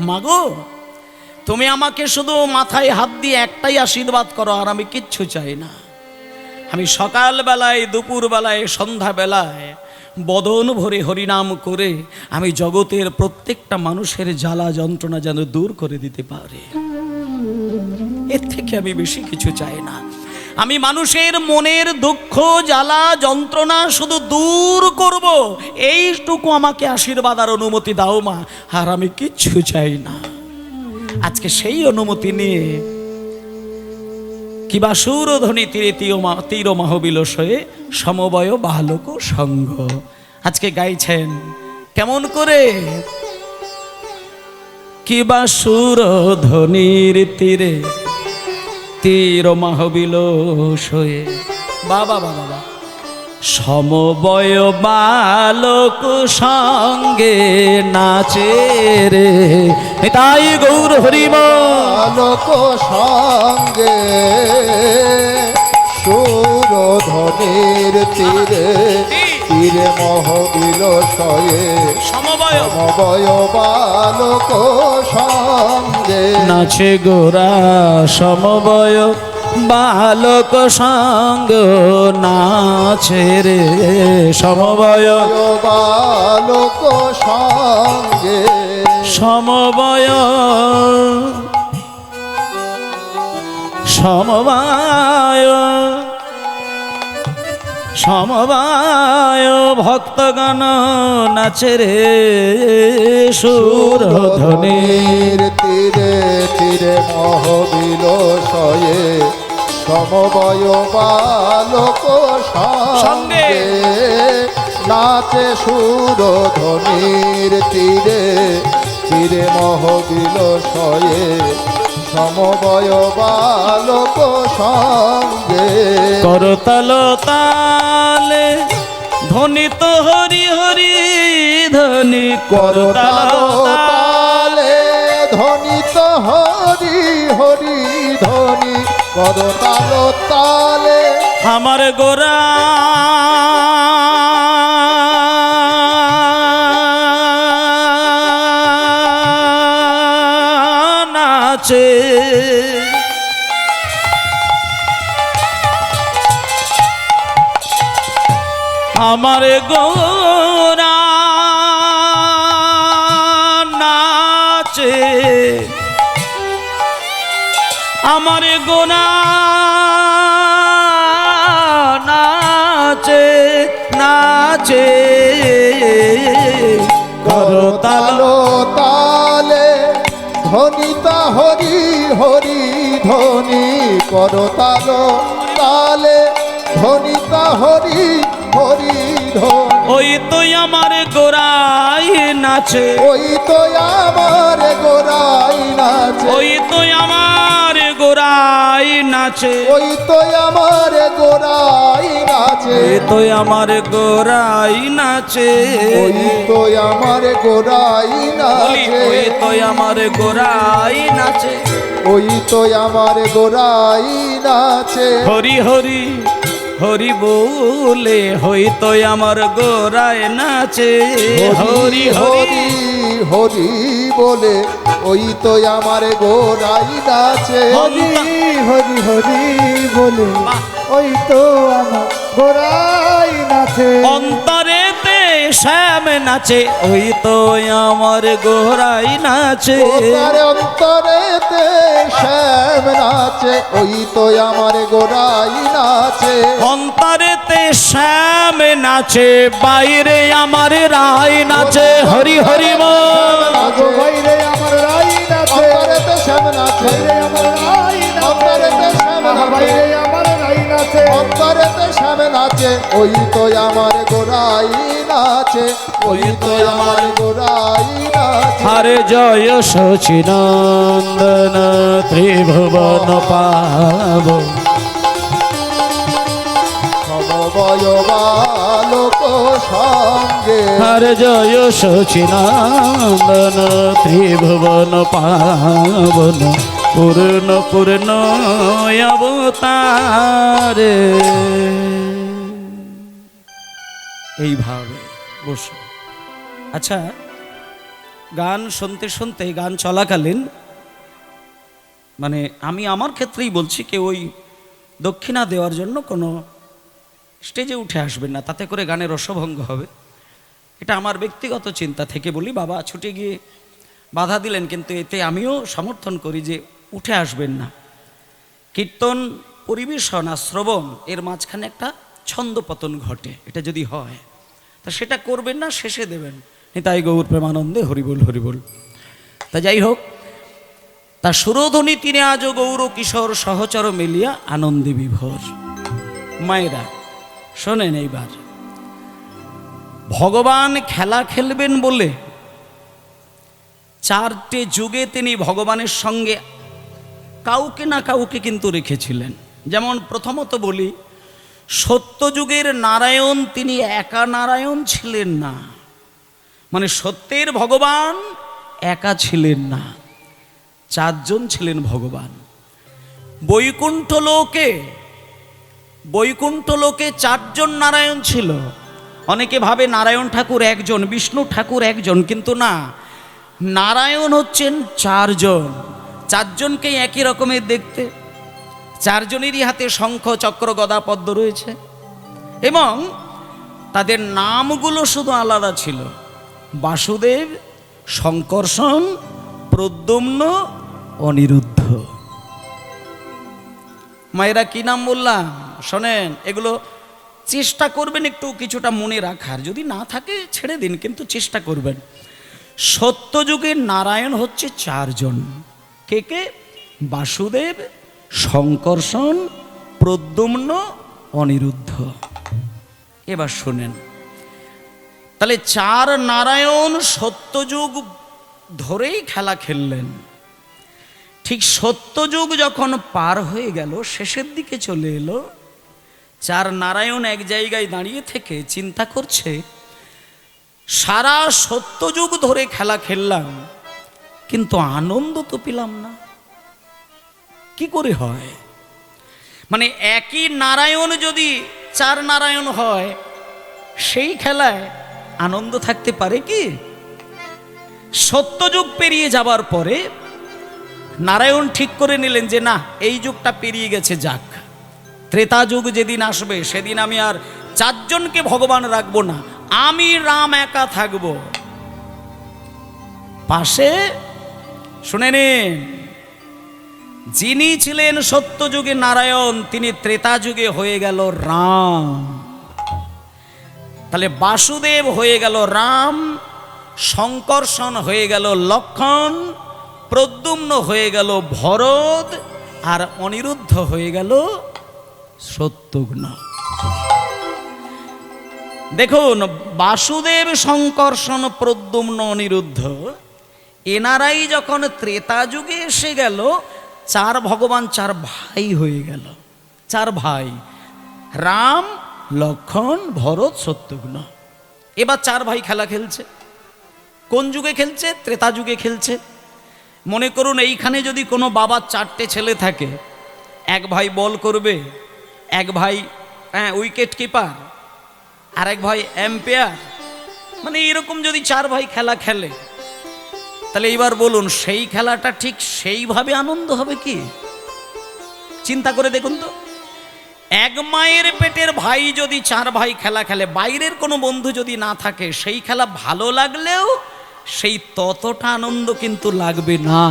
S1: মাগো, তুমি আমাকে শুধু মাথায় হাত দিয়ে একটাই আশীর্বাদ করো, আর আমি কিচ্ছু চাই না। আমি সকালবেলায়, দুপুরবেলায়, সন্ধ্যাবেলায় বদন ভরে হরিনাম করে আমি জগতের প্রত্যেকটা মানুষের জ্বালা যন্ত্রণা যেন দূর করে দিতে পারি। এর থেকে আমি বেশি কিছু চাই না। আমি মানুষের মনের দুঃখ, জ্বালা, যন্ত্রণা শুধু দূর করব, এইটুকু আমাকে আশীর্বাদ আর অনুমতি দাও মা, আর আমি কিচ্ছু চাই না। আজকে সেই অনুমতি নিয়ে কিবা সুরধ্বনি তীরে তীর মাহবিলস হয়ে সমবয় বালক সঙ্গ আজকে গাইছেন। কেমন করে? কিবা সুরধ্বনির তীরে তীর মাহবিলস হয়ে, বাবা বাবা বাবা, সমবয় বালক সঙ্গে নাচে রে নিতাই গৌর হরিব।
S2: বালক সঙ্গে সুরধ্বনির তীরে তীরে মহবিলসয়ে সমবয় বালক সঙ্গে
S1: নাচে গোরা সমবয় বালক সঙ্গ নাচে রে সমবয়
S2: বালক সঙ্গে
S1: সমবয় সমবায় সমবায় ভক্তগণ নাচে রে সুরধ্বনির
S2: তীরে তীরে মহবিলসয়ে সমবয় বালক সঙ্গে নাচে সুরধ্বনির তীরে তীরে মহবিলসয়ে সমবয় বালক সঙ্গে
S1: করতাল তালে ধ্বনিত হরি হরি ধ্বনি
S2: করতাল তালে ধ্বনিত হরি হরি ধ্বনি করতাল তালে
S1: আমার গোরা নাচে আমার গোরা নাচে, আমার গোনা নাচে নাচে
S2: করতালো তালে ধ্বনিতা হরি হরি ধ্বনি, করতালো তালে ধ্বনিতা হরি হরি ধ্বনি।
S1: ওই তো আমার গোরাই নাচে,
S2: ওই তো আমার গোরাই নাচে,
S1: ওই তো আমার গোরাই নাচে,
S2: ওই তো আমার গোরাই নাচে,
S1: ওই তো আমার গোরাই নাচে,
S2: ওই তো আমার গোরাই
S1: বলি,
S2: নাচে,
S1: ওই তো আমার গোরাই নাচে,
S2: ওই তো আমার গোরাই নাচে।
S1: হরি হরি হরি বলে হইতো আমার গোরায় নাচে, হরি হরি
S2: হরি বলে ওই তো আমার গোরাই নাচে,
S1: হরি
S2: হরি হরি বলে
S1: বাহ।
S2: ওই তো আমার গোরাই নাচে,
S1: অন্তরেতে শ্যাম নাচে, ওই তো আমার গোরাই নাচে,
S2: তার অন্তরেতে শ্যাম নাচে, ওই তো আমার গোরাই নাচে,
S1: অন্তরেতে শ্যাম নাচে, বাইরে আমার রাই নাচে, হরি হরি বল।
S2: বাইরে আমার রাই নাচে, অন্তরেতে শ্যাম নাচে, আমার রাই অন্তরেতে শ্যাম নাচে, আমার রাই নাচে, অন্তরেতে শ্যাম নাচে, ওই তো আমার গোরাই নাচে, ওই তো আমার গোরাই নাচে।
S1: হরে জয় সচিনন্দন ত্রিভুবন পাব,
S2: সমবয় বালক সঙ্গে,
S1: হরে জয় সচিনন্দন ত্রিভুবন পাবন, পূর্ণ পূর্ণ অবতারে। এইভাবে বসো। আচ্ছা, গান শুনতে শুনতে, গান চলাকালীন, মানে আমি আমার ক্ষেত্রেই বলছি, কেউ ওই দক্ষিণা দেওয়ার জন্য কোনো স্টেজে উঠে আসবেন না, তাতে করে গানের রসভঙ্গ হবে। এটা আমার ব্যক্তিগত চিন্তা থেকে বলি। বাবা ছুটে গিয়ে বাধা দিলেন, কিন্তু এতে আমিও সমর্থন করি যে উঠে আসবেন না। কীর্তন পরিবেশন আর শ্রবণ এর মাঝখানে একটা ছন্দপতন ঘটে, এটা যদি হয় তা সেটা করবেন না, শেষে দেবেন নিতাই গৌর প্রেমানন্দে হরিবোল হরিবোল। তা যাই হোক, তা সুরধ্বনি তিনি আজ গৌর কিশোর সহচর মিলিয়া আনন্দে বিভোর। মায়েরা শোনেন, এইবার ভগবান খেলা খেলবেন বলে 4টে যুগে তিনি ভগবানের সঙ্গে কাউকে না কাউকে কিন্তু রেখেছিলেন। যেমন প্রথমত বলি, সত্যযুগের নারায়ণ তিনি একা নারায়ণ ছিলেন না, মানে সত্যের ভগবান একা ছিলেন না, 4 জন ছিলেন ভগবান। বৈকুণ্ঠ লোকে 4 জন নারায়ণ ছিল। অনেকে ভাবে নারায়ণ ঠাকুর একজন, বিষ্ণু ঠাকুর একজন, কিন্তু না, নারায়ণ হচ্ছেন 4 জন। 4 জনকেই একই রকমের দেখতে, 4 জনেরই হাতে শঙ্খ চক্র গদা পদ্ম রয়েছে, এবং তাদের নামগুলো শুধু আলাদা ছিল: বাসুদেব, শঙ্কর্ষণ, প্রদ্যুম্ন, অনিরুদ্ধ। মায়েরা কি নাম বললাম শোনেন, এগুলো চেষ্টা করবেন একটু কিছুটা মনে রাখার, যদি না থাকে ছেড়ে দিন, কিন্তু চেষ্টা করবেন। সত্যযুগের নারায়ণ হচ্ছে 4 জন। কে কে? বাসুদেব, শঙ্কর্ষণ, প্রদ্যুম্ন, অনিরুদ্ধ। এবার শুনেন, তাহলে 4 নারায়ণ সত্যযুগ ধরেই খেলা খেললেন। ঠিক সত্যযুগ যখন পার হয়ে গেল, শেষের দিকে চলে এলো, 4 নারায়ণ এক জায়গায় দাঁড়িয়ে থেকে চিন্তা করছে, সারা সত্যযুগ ধরে খেলা খেললাম, কিন্তু আনন্দ তো পেলাম না, কি করে হয়? মানে একই নারায়ণ যদি 4 নারায়ণ হয়, সেই খেলায় আনন্দ থাকতে পারে কি? সত্যযুগ পেরিয়ে যাবার পরে নারায়ণ ঠিক করে নিলেন যে না, এই যুগটা পেরিয়ে গেছে, যাক, ত্রেতা যুগ যেদিন আসবে সেদিন আমি আর চারজনকে ভগবান রাখবো না, আমি রাম একা থাকব। পাশে শুনে নিন, যিনি ছিলেন সত্যযুগে নারায়ণ, তিনি ত্রেতা যুগে হয়ে গেল রাম। তাহলে বাসুদেব হয়ে গেল রাম, শঙ্কর্ষণ হয়ে গেল লক্ষ্মণ, প্রদ্যুম্ন হয়ে গেল ভরত, আর অনিরুদ্ধ হয়ে গেল শত্রুঘ্ন। দেখুন, বাসুদেব, শঙ্কর্ষণ, প্রদ্যুম্ন, অনিরুদ্ধ, এনারাই যখন ত্রেতা যুগে এসে গেল, চার ভগবান চার ভাই হয়ে গেল। চার ভাই, রাম, লক্ষ্মণ, ভরত, শত্রুঘ্ন। এবার চার ভাই খেলা খেলছে। কোন যুগে খেলছে? ত্রেতা যুগে খেলছে। মনে করুন এইখানে যদি কোনো বাবার চারটে ছেলে থাকে, এক ভাই বল করবে, এক ভাই উইকেট কিপার, আর এক ভাই এম্পায়ার, মানে এরকম যদি চার ভাই খেলা খেলে, তাহলে এইবার বলুন সেই খেলাটা ঠিক সেইভাবে আনন্দ হবে কি? চিন্তা করে দেখুন তো। এক মায়ের পেটের ভাই যদি চার ভাই খেলা খেলে, বাইরের কোনো বন্ধু যদি না থাকে, সেই খেলা ভালো লাগলেও সেই ততটা আনন্দ কিন্তু লাগবে না।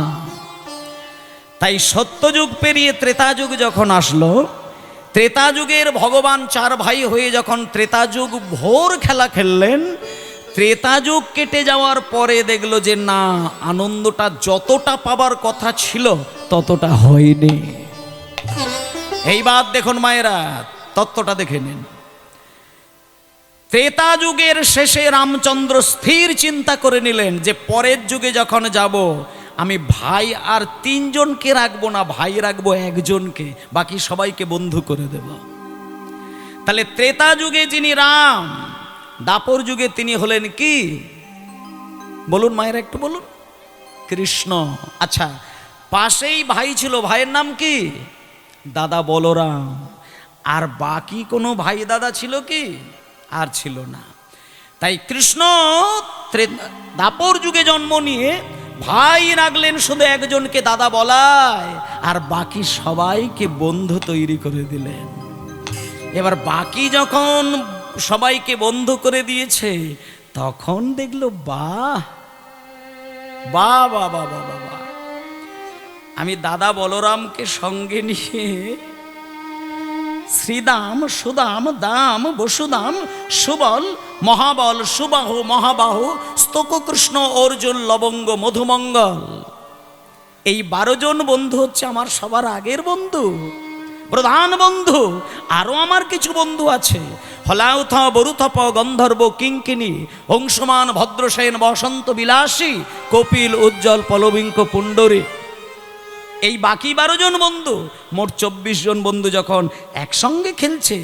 S1: তাই সত্যযুগ পেরিয়ে ত্রেতা যুগ যখন আসলো, ত্রেতা যুগের ভগবান চার ভাই হয়ে যখন ত্রেতা যুগ ভোর খেলা খেললেন, ত্রেতা যুগ কেটে যাওয়ার পরে দেখলো যে না, আনন্দটা যতটা পাবার কথা ছিল ততটা হয়নি। এইবার দেখুন মায়েরা, তত্ত্বটা দেখে নিন। ত্রেতা যুগের শেষে রামচন্দ্র স্থির চিন্তা করে নিলেন যে পরের যুগে যখন যাব, আমি ভাই আর তিনজনকে রাখবো না, ভাই রাখবো একজনকে, বাকি সবাইকে বন্ধু করে দেব। তাহলে ত্রেতা যুগে যিনি রাম, দাপর যুগে তিনি হলেন কি? বলুন মায়েরা, একটু বলুন। কৃষ্ণ। আচ্ছা, পাশেই ভাই ছিল, ভাইয়ের নাম কি? দাদা বলরাম। আর বাকি কোনো ভাই দাদা ছিল কি? আর ছিল না। তাই কৃষ্ণ দাপর যুগে জন্ম নিয়ে ভাই রাখলেন শুধু একজনকে, দাদা বলায়, আর বাকি সবাইকে বন্ধু তৈরি করে দিলেন। এবার বাকি যখন সবাইকে বন্ধু করে দিয়েছে, তখন দেখলো বাহ বাহ বাহ বাহ বাহ বাহ, আমি দাদা বলরামকে সঙ্গে নিয়ে শ্রীদাম, সুদাম, দাম, বসুদাম, সুবল, মহাবল, সুবাহু, মহাবাহু, স্তক, কৃষ্ণ, অর্জুন, লবঙ্গ, মধুমঙ্গল, এই 12 জন বন্ধু হচ্ছে আমার সবার আগের বন্ধু, প্রধান বন্ধু। আরো আমার কিছু বন্ধু আছে, হলাউথ, বরুথপ, গন্ধর্ব, কিঙ্কিনী, অংশমান, ভদ্রসেন, বসন্ত বিলাসী, কপিল, উজ্জ্বল, পলবিঙ্ক, পুণ্ডরী, এই বাকি 12 জন বন্ধু, মোট 24 জন বন্ধু যখন একসঙ্গে খেলছে,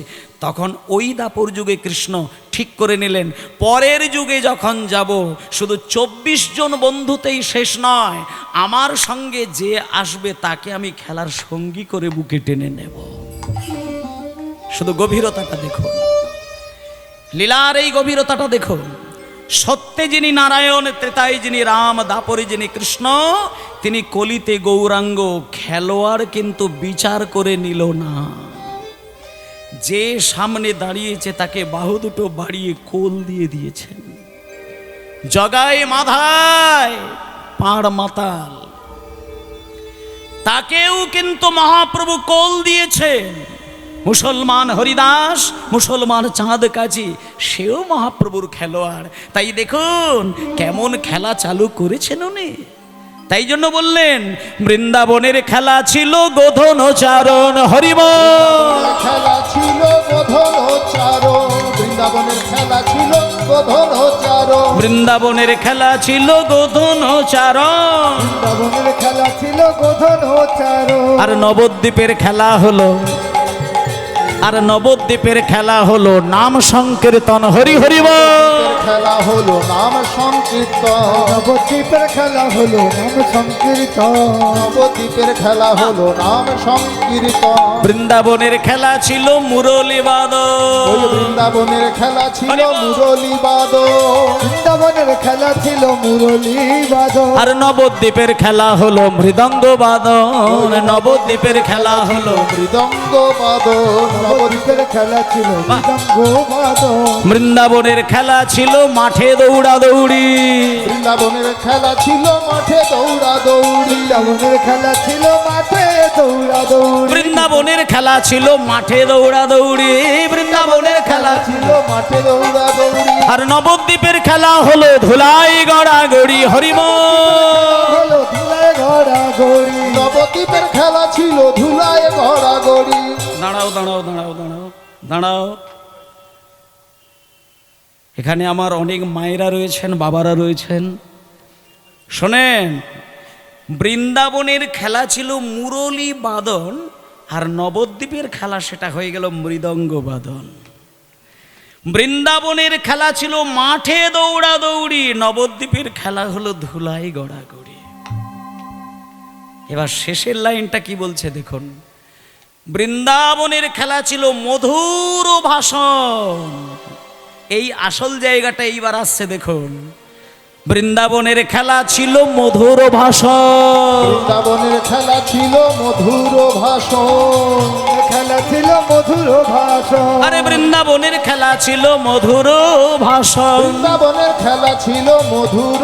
S1: তখন ওই দাপর যুগে কৃষ্ণ ঠিক করে নিলেন পরের যুগে যখন যাব, শুধু 24 জন বন্ধুতেই শেষ নয়, আমার সঙ্গে যে আসবে তাকে আমি খেলার সঙ্গী করে বুকে টেনে নেব। শুধু গভীরতাটা দেখুন, লীলার এই গভীরতাটা দেখুন। সত্যে যিনি নারায়ণ, ত্রেতায় যিনি রাম, দাপরে যিনি কৃষ্ণ, তিনি কলিতে গৌরাঙ্গ। খেলোয়াড় কিন্তু বিচার করে নিল না, যে সামনে দাঁড়িয়েছে তাকে বাহু দুটো বাড়িয়ে কোল দিয়ে দিয়েছেন। জগায় মাধায় পাড় মাতাল, তাকেও কিন্তু মহাপ্রভু কোল দিয়েছেন। মুসলমান হরিদাস, মুসলমান চাঁদ কাজী, সেও মহাপ্রভুর খেলোয়াড়। তাই দেখুন কেমন খেলা চালু করেছেন উনি। তাই জন্য বললেন বৃন্দাবনের খেলা ছিল গোধন চারণ, হরিবল।
S2: খেলা ছিল গোধন চারণ, বৃন্দাবনের খেলা ছিল গোধন চারণ,
S1: বৃন্দাবনের খেলা ছিল গোধন চারণ,
S2: বৃন্দাবনের খেলা ছিল গোধন চারণ।
S1: আর নবদ্বীপের খেলা হলো, আর নবদ্বীপের খেলা হলো নাম সংকীর্তন, হরি হরি বল।
S2: খেলা হলো নাম সংকীর্তন,
S3: নবদ্বীপের খেলা হলো নাম সংকীর্তন,
S2: নবদ্বীপের খেলা হলো নাম সংকীর্তন।
S1: বৃন্দাবনের খেলা ছিল মুরলী
S2: ওই
S1: বাদন,
S2: বৃন্দাবনের খেলা ছিল
S1: হরি বল।
S2: মুরলী বাদন,
S3: বৃন্দাবনের খেলা ছিল মুরলী বাদন,
S1: আর নবদ্বীপের খেলা হলো মৃদঙ্গ বাদন, নবদ্বীপের খেলা হলো
S2: মৃদঙ্গ বাদন।
S3: নবদ্বীপের খেলা ছিল মৃদঙ্গ বাদন,
S1: বৃন্দাবনের খেলা ছিল মাঠে দৌড়া দৌড়ি,
S2: বৃন্দাবনের খেলা ছিল মাঠে দৌড়া দৌড়ি,
S3: বৃন্দাবনের খেলা ছিল মাঠে দৌড়া দৌড়ি,
S1: বৃন্দাবনের খেলা ছিল মাঠে দৌড়া দৌড়ি, বৃন্দাবনের খেলা
S2: ছিল মাঠে দৌড়া দৌড়ি।
S1: আর নবদ্বীপের খেলা হলো ধুলাই গড়াগড়ি। হরিম
S3: হলো ধুলায় ঘোড়া গড়ি,
S2: নবদ্বীপের খেলা ছিল ধুলায় গড়াগড়ি।
S1: দাঁড়াও দাঁড়াও দাঁড়াও দাঁড়াও দাঁড়াও, এখানে আমার অনেক মায়েরা রয়েছেন, বাবারা রয়েছেন, শোনেন, বৃন্দাবনের খেলা ছিল মুরলী বাদন, আর নবদ্বীপের খেলা সেটা হয়ে গেল মৃদঙ্গ বাদন। বৃন্দাবনের খেলা ছিল মাঠে দৌড়া দৌড়ি, নবদ্বীপের খেলা হলো ধুলাই গড়াগড়ি। এবার শেষের লাইনটা কি বলছে দেখুন, বৃন্দাবনের খেলা ছিল মধুর ভাষণ। এই আসল জায়গাটা এইবার আসছে দেখুন, বৃন্দাবনের খেলা ছিল মধুর ভাষণ,
S2: বৃন্দাবনের খেলা ছিল মধুর ভাষণ,
S3: খেলা ছিল মধুর ভাষণ,
S1: আরে বৃন্দাবনের খেলা ছিল মধুর ভাষণ,
S2: বৃন্দাবনের খেলা ছিল মধুর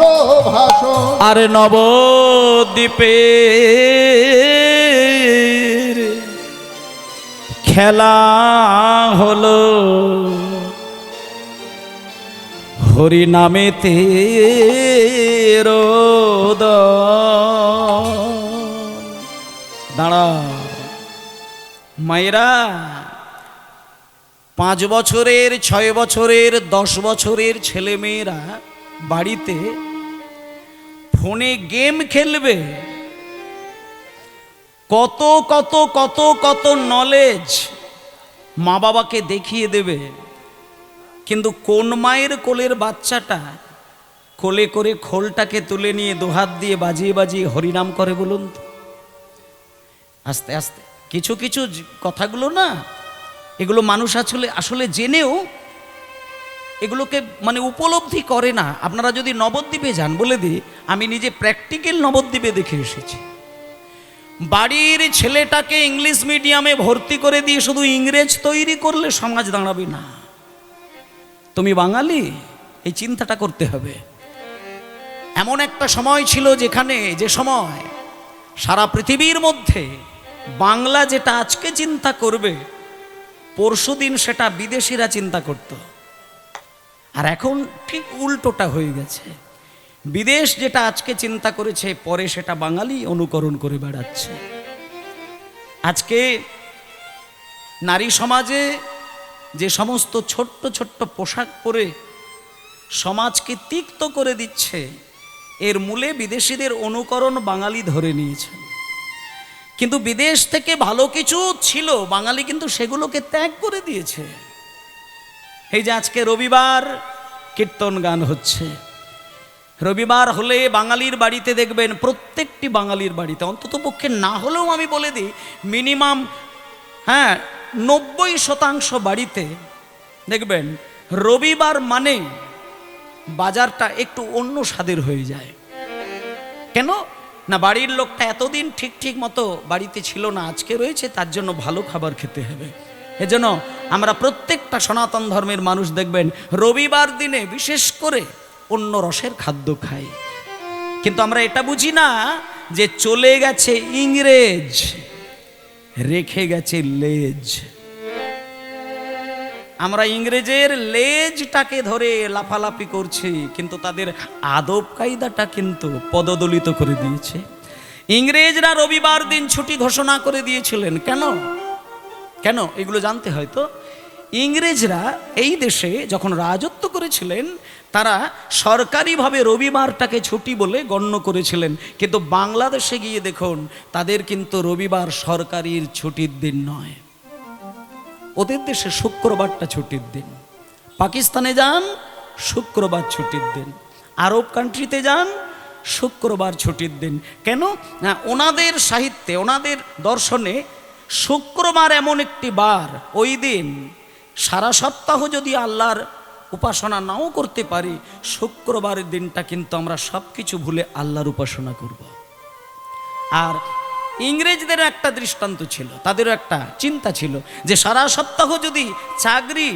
S2: ভাষণ।
S1: আর নবদ্বীপের খেলা হলো হরি নামেতে দাঁড়া মায়েরা, 5 বছরের 6 বছরের 10 বছরের ছেলে মেয়েরা বাড়িতে ফোনে গেম খেলবে, কত কত কত কত নলেজ মা বাবাকে দেখিয়ে দেবে, কিন্তু কোন মায়ের কোলের বাচ্চাটা কোলে করে খোলটাকে তুলে নিয়ে দুহাত দিয়ে বাজিয়ে বাজিয়ে হরিনাম করে বলুন তো? আস্তে আস্তে কিছু কিছু কথাগুলো না, এগুলো মানুষ আসলে আসলে জেনেও এগুলোকে মানে উপলব্ধি করে না। আপনারা যদি নবদ্বীপে যান, বলে দিই, আমি নিজে প্র্যাকটিক্যাল নবদ্বীপে দেখে এসেছি। বাড়ির ছেলেটাকে ইংলিশ মিডিয়ামে ভর্তি করে দিয়ে শুধু ইংরেজ তৈরি করলে সমাজ দাঁড়াবে না। তুমি বাঙালি, এই চিন্তাটা করতে হবে। এমন একটা সময় ছিল যেখানে, যে সময় সারা পৃথিবীর মধ্যে বাংলা যেটা আজকে চিন্তা করবে, পরশুদিন সেটা বিদেশিরা চিন্তা করত। আর এখন ঠিক উল্টোটা হয়ে গেছে, বিদেশ যেটা আজকে চিন্তা করেছে, পরে সেটা বাঙালি অনুকরণ করে বেড়াচ্ছে। আজকে নারী সমাজে যে সমস্ত ছোট্ট ছোট্ট পোশাক পরে সমাজকে তিক্ত করে দিচ্ছে, এর মূলে বিদেশিদের অনুকরণ বাঙালি ধরে নিয়েছেন। কিন্তু বিদেশ থেকে ভালো কিছু ছিল, বাঙালি কিন্তু সেগুলোকে ত্যাগ করে দিয়েছে। এই যে আজকে রবিবার কীর্তন গান হচ্ছে, রবিবার হলে বাঙালির বাড়িতে দেখবেন, প্রত্যেকটি বাঙালির বাড়িতে অন্তত পক্ষে না হলেও আমি বলে দিই মিনিমাম 90% বাড়িতে দেখবেন রবিবার মানে বাজারটা একটু অন্য স্বাদের হয়ে যায়। কেন না, বাড়ির লোকটা এতদিন ঠিক ঠিক মতো বাড়িতে ছিল না, আজকে রয়েছে, তার জন্য ভালো খাবার খেতে হবে। এজন্য আমরা প্রত্যেকটা সনাতন ধর্মের মানুষ দেখবেন রবিবার দিনে বিশেষ করে অন্য রসের খাদ্য খাই। কিন্তু আমরা এটা বুঝি না যে চলে গেছে ইংরেজ, রেখে গেছে লেজ। আমরা ইংরেজের লেজটাকে ধরে লাফালাফি করছি, কিন্তু তাদের আদব কায়দাটা কিন্তু পদদলিত করে দিয়েছে। ইংরেজরা রবিবার দিন ছুটি ঘোষণা করে দিয়েছিলেন। কেন কেন এগুলো জানতে হয় তো। ইংরেজরা এই দেশে যখন রাজত্ব করেছিলেন, তারা সরকারিভাবে রবিবারটাকে ছুটি বলে গণ্য করেছিলেন। কিন্তু বাংলাদেশে গিয়ে দেখুন, তাদের কিন্তু রবিবার সরকারির ছুটির দিন নয়, ওদের দেশে শুক্রবারটা ছুটির দিন। পাকিস্তানে যান, শুক্রবার ছুটির দিন। আরব কান্ট্রিতে যান, শুক্রবার ছুটির দিন। কেন না, ওনাদের সাহিত্যে, ওনাদের দর্শনে শুক্রবার এমন একটি বার, ওই দিন সারা সপ্তাহ যদি আল্লাহর উপাসনা নাও করতে পারি, শুক্রবারের দিনটা কিন্তু আমরা সব কিছু ভুলে আল্লাহর উপাসনা করব। আর ইংরেজদের একটা দৃষ্টান্ত ছিল, তাদেরও একটা চিন্তা ছিল যে সারা সপ্তাহ যদি চাকরি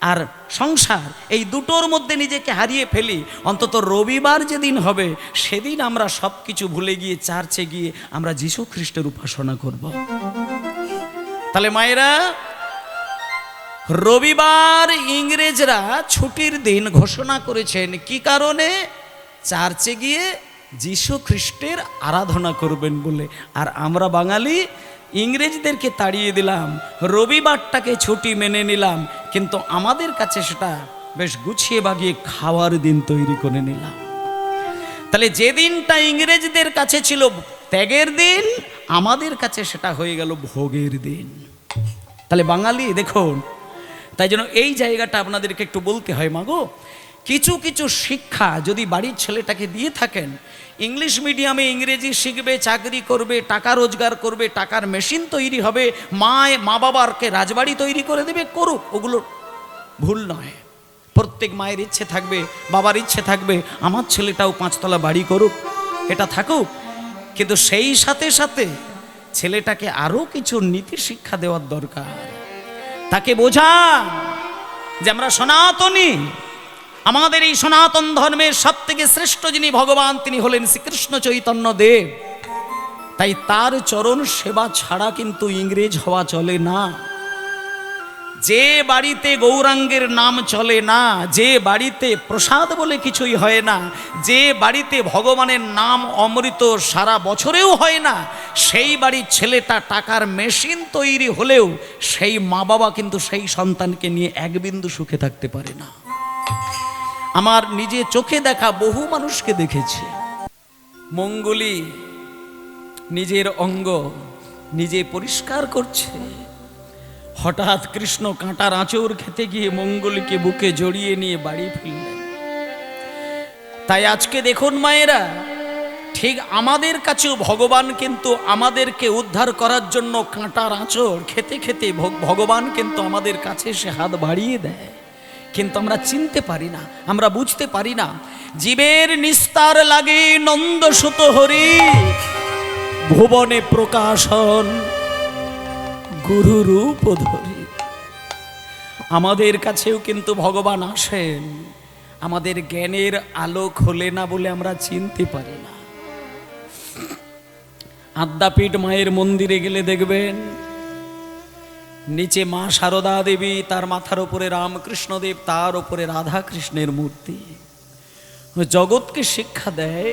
S1: আর সংসার এই দুটোর মধ্যে নিজেকে হারিয়ে ফেলি, অন্তত রবিবার যেদিন হবে সেদিন আমরা সব কিছু ভুলে গিয়ে চার্চে গিয়ে আমরা যীশু খ্রিস্টের উপাসনা করব। তাহলে মায়েরা, রবিবার ইংরেজরা ছুটির দিন ঘোষণা করেছেন কি কারণে? চার্চে গিয়ে যীশু খ্রিস্টের আরাধনা করবেন বলে। আর আমরা বাঙালি ইংরেজদেরকে তাড়িয়ে দিলাম, রবিবারটাকে ছুটি মেনে নিলাম, কিন্তু আমাদের কাছে সেটা বেশ গুছিয়ে বাগিয়ে খাওয়ার দিন তৈরি করে নিলাম। তাহলে যে দিনটা ইংরেজদের কাছে ছিল ত্যাগের দিন, আমাদের কাছে সেটা হয়ে গেল ভোগের দিন। তাহলে বাঙালি দেখুন, তাই জন্য এই জায়গাটা আপনাদেরকে একটু বলতে হয়, মাগো কিছু কিছু শিক্ষা যদি বাড়ির ছেলেটাকে দিয়ে থাকেন, ইংলিশ মিডিয়ামে ইংরেজি শিখবে, চাকরি করবে, টাকা রোজগার করবে, টাকার মেশিন তৈরি হবে, মা বাবারকে রাজবাড়ি তৈরি করে দেবে, করুক, ওগুলো ভুল নয়। প্রত্যেক মায়ের ইচ্ছে থাকবে, বাবার ইচ্ছে থাকবে আমার ছেলেটাও 5 তলা বাড়ি করুক, এটা থাকুক। কিন্তু সেই সাথে সাথে ছেলেটাকে আরও কিছু নীতি শিক্ষা দেওয়ার দরকার। তাকে বোঝা যে আমরা সনাতনী, আমাদের এই সনাতন ধর্মের সব থেকে শ্রেষ্ঠ যিনি ভগবান, তিনি হলেন শ্রীকৃষ্ণ চৈতন্য দেব। তাই তার চরণ সেবা ছাড়া কিন্তু ইংরেজ হওয়া চলে না। যে বাড়িতে গৌরাঙ্গের নাম চলে না, যে বাড়িতে প্রসাদ বলে কিছুই হয় না, যে বাড়িতে ভগবানের নাম অমৃত সারা বছরেও হয় না, সেই বাড়ির ছেলেটা টাকার মেশিন তৈরি হলেও সেই মা বাবা কিন্তু সেই সন্তানকে নিয়ে এক বিন্দু সুখে থাকতে পারে না। আমার নিজে চোখে দেখা বহু মানুষকে দেখেছি, মঙ্গলি নিজের অঙ্গ নিজে পরিষ্কার করছে, হঠাৎ কৃষ্ণ কাঁটার আঁচড় খেতে গিয়ে মঙ্গলিকে বুকে জড়িয়ে নিয়ে বাড়ি ফিরলেন। তাই আজকে দেখুন মায়েরা, ঠিক আমাদের কাছেও ভগবান কিন্তু আমাদেরকে উদ্ধার করার জন্য কাঁটার আঁচড় খেতে খেতে ভগবান কিন্তু আমাদের কাছে সে হাত বাড়িয়ে দেয়, কিন্তু আমরা চিনতে পারি না, আমরা বুঝতে পারি না। জীবের নিস্তার লাগে নন্দ সুত হরি, ভুবনে প্রকাশন গুরু রূপ ধরি। আমাদের কাছেও কিন্তু ভগবান আসেন, আমাদের জ্ঞানের আলো খোলে না বলে আমরা চিনতে পারি না। আদ্যাপীঠ মায়ের মন্দিরে গেলে দেখবেন নিচে মা সারদা দেবী, তার মাথার উপরে রামকৃষ্ণ দেব, তার উপরে রাধা কৃষ্ণের মূর্তি। জগৎকে শিক্ষা দেয়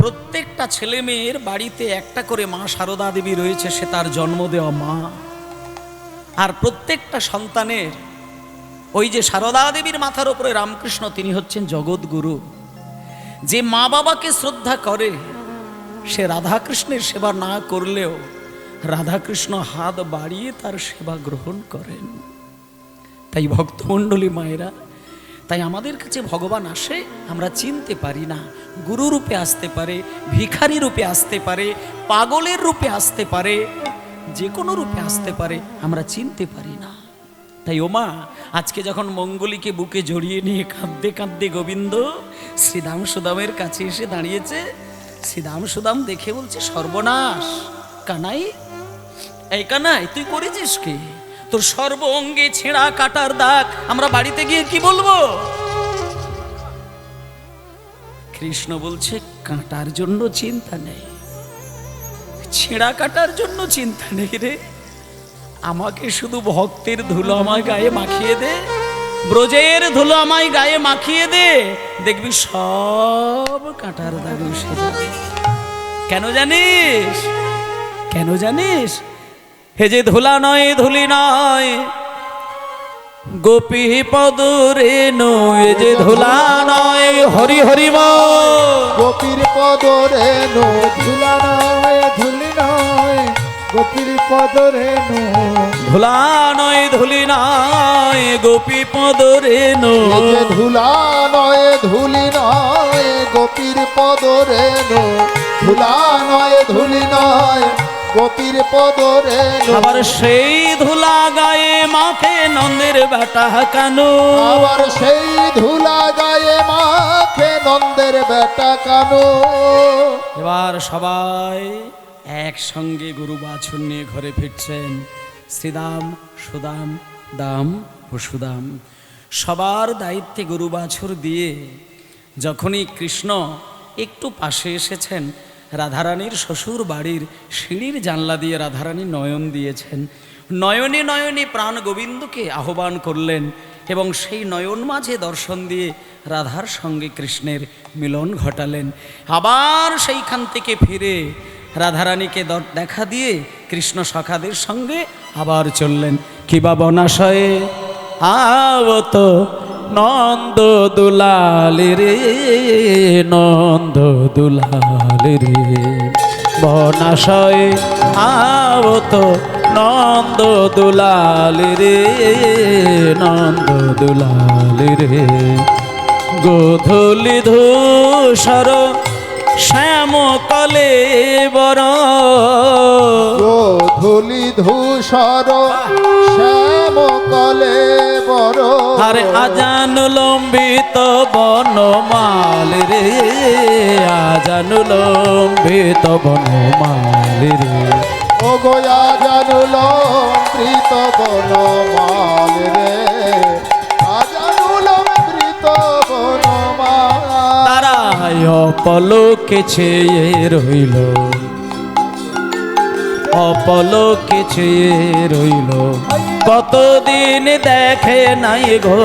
S1: প্রত্যেকটা ছেলে মেয়ের বাড়িতে একটা করে মা সারদা দেবী রয়েছে, সে তার জন্ম দেওয়া মা। আর প্রত্যেকটা সন্তানের ওই যে সারদা দেবীর মাথার উপরে রামকৃষ্ণ, তিনি হচ্ছেন জগৎগুরু। যে মা বাবাকে শ্রদ্ধা করে সে রাধাকৃষ্ণের সেবা না করলেও রাধাকৃষ্ণ হাত বাড়িয়ে তার সেবা গ্রহণ করেন। তাই ভক্তমণ্ডলী মায়েরা, তাই আমাদের কাছে ভগবান আসে, আমরা চিনতে পারি না। গুরু রূপে আসতে পারে, ভিখারি রূপে আসতে পারে, পাগলের রূপে আসতে পারে, যে কোনো রূপে আসতে পারে, আমরা চিনতে পারি না। তাই ওমা, আজকে যখন মঙ্গলীকে বুকে জড়িয়ে নিয়ে কাঁদতে কাঁদতে গোবিন্দ শ্রীদাম সুদামের কাছে এসে দাঁড়িয়েছে, শ্রীদাম সুদাম দেখে বলছে, সর্বনাশ কানাই, এই কানাই তুই করেছিস কি? তোর সর্ব অঙ্গে ছেঁড়া কাটার দাগ, আমরা বাড়িতে গিয়ে কি বলবো? কৃষ্ণ বলছে, কাটার জন্য চিন্তা নেই, ছেঁড়া কাটার জন্য চিন্তা নেই রে, আমাকে শুধু ভক্তের ধুলো আমায় গায়ে মাখিয়ে দে, ব্রজের ধুলো আমায় গায়ে মাখিয়ে দে, দেখবি সব কাটার দাগ উঠে যাবে। কেন জানিস? কেন জানিস? হে যে ধুলা নয়, ধুলি নয়, গোপী পদ রেণু, এ যে ধুলা নয়, হরি হরি বল।
S2: গোপীর পদ রেণু,
S3: ধুলা নয়, ধুলি নয়, গোপীর পদ রেণু
S1: ধুলা নয় ধুলি নয় গোপী পদ রেণু
S2: এই যে ধুলা নয় ধুলি নয় গোপীর পদ রেণু ধুলা নয় ধুলি নয় গোপীর পদ রেণু
S1: আবার সেই ধুলা গায়ে মাখে নন্দের বেটা কানু
S2: আবার সেই ধুলা গায়ে মাখে নন্দের বেটা কানো
S1: এবার সবাই একসঙ্গে গরু বাছুর নিয়ে ঘরে ফিরছেন। শ্রীদাম সুদাম দাম ও সুদাম সবার দায়িত্বে গরু বাছুর দিয়ে যখনই কৃষ্ণ একটু পাশে এসেছেন, রাধারানীর শ্বশুর বাড়ির সিঁড়ির জানলা দিয়ে রাধারানী নয়ন দিয়েছেন। নয়নে নয়নে প্রাণ গোবিন্দকে আহ্বান করলেন এবং সেই নয়ন মাঝে দর্শন দিয়ে রাধার সঙ্গে কৃষ্ণের মিলন ঘটালেন। আবার সেইখান থেকে ফিরে রাধারানীকে দেখা দিয়ে কৃষ্ণ সখাদের সঙ্গে আবার চললেন। কিবা বনাশয়ে আবত নন্দ দুলালি রে নন্দ দুলালি রে বনাশয়ে আবত নন্দ দুলালি রে নন্দ দুলালি রে গোধূলি ধূসর শ্যাম কলে বর
S2: গোধূলি ধূসর শ্যাম কলে বড়
S1: আরে আজানু লম্বিত বনমাল রে আজানু লম্বিত বনমাল রে
S2: ও গোয়া জানুল প্রীত বনমাল রে আজানুল প্রীত বনমাল
S1: তারা অপলোকে ছেয়ে রইল অপলোকে ছেয়ে রইল কতদিন দেখে নাই গো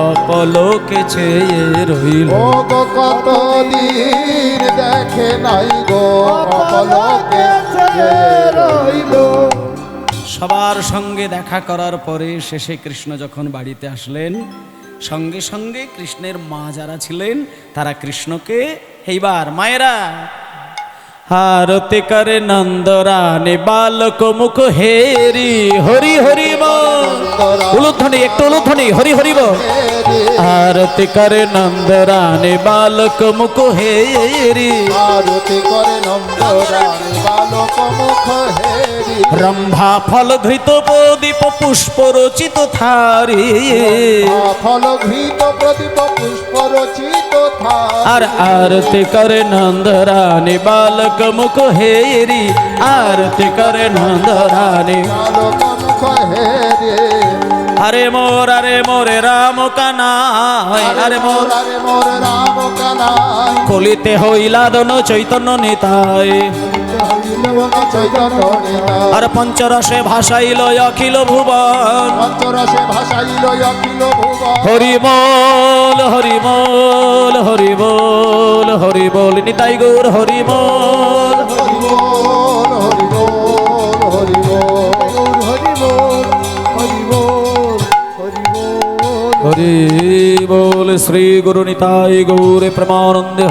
S1: অপলোকে ছেয়ে রইল
S2: ও গো কতদিন দেখে নাই গো অপলকে যে রইল
S1: সবার সঙ্গে দেখা করার পরে শেষে কৃষ্ণ যখন বাড়িতে আসলেন, সঙ্গে সঙ্গে কৃষ্ণের মা যারা ছিলেন তারা কৃষ্ণকে এইবার মায়েরা আরতি করে নন্দরানী বালক মুখ হেরি হরি হরি উলুধ্বনি একটু উলুধ্বনি হরি হরি আরতি করে নন্দরানী বালক মুখ হেরি
S2: আরতি করে নন্দরানী বালক মুখ হেরি
S1: রম্ভা ফল ঘৃত প্রদীপ পুষ্প রচিত থারি
S2: ফল ঘৃত প্রদীপ পুষ্প রচিত থারি
S1: আর আরতি করে নন্দরানী বালক মুখ হেরি আরতি করে নন্দরানী
S2: বালক মুখ হেরি
S1: আরে মোরে রাম কানাই আরে মোর
S2: রাম কানাই
S1: কলিতে হইলা দন চৈতন্য নিতাই
S2: চৈতন্য নিতাই
S1: আর পঞ্চরসে ভাসাইল অখিল ভুবন
S2: পঞ্চরসে ভাসাইল অখিল ভুবন
S1: হরি বল হরি বল হরি বল হরি বল নিতাই গৌর হরি বল
S2: হরি বল হরি বল হরি বল হরি বল হরি বল হরি বল
S1: হরি বল শ্রী গুরু নিতাই গৌরে প্রেমানন্দে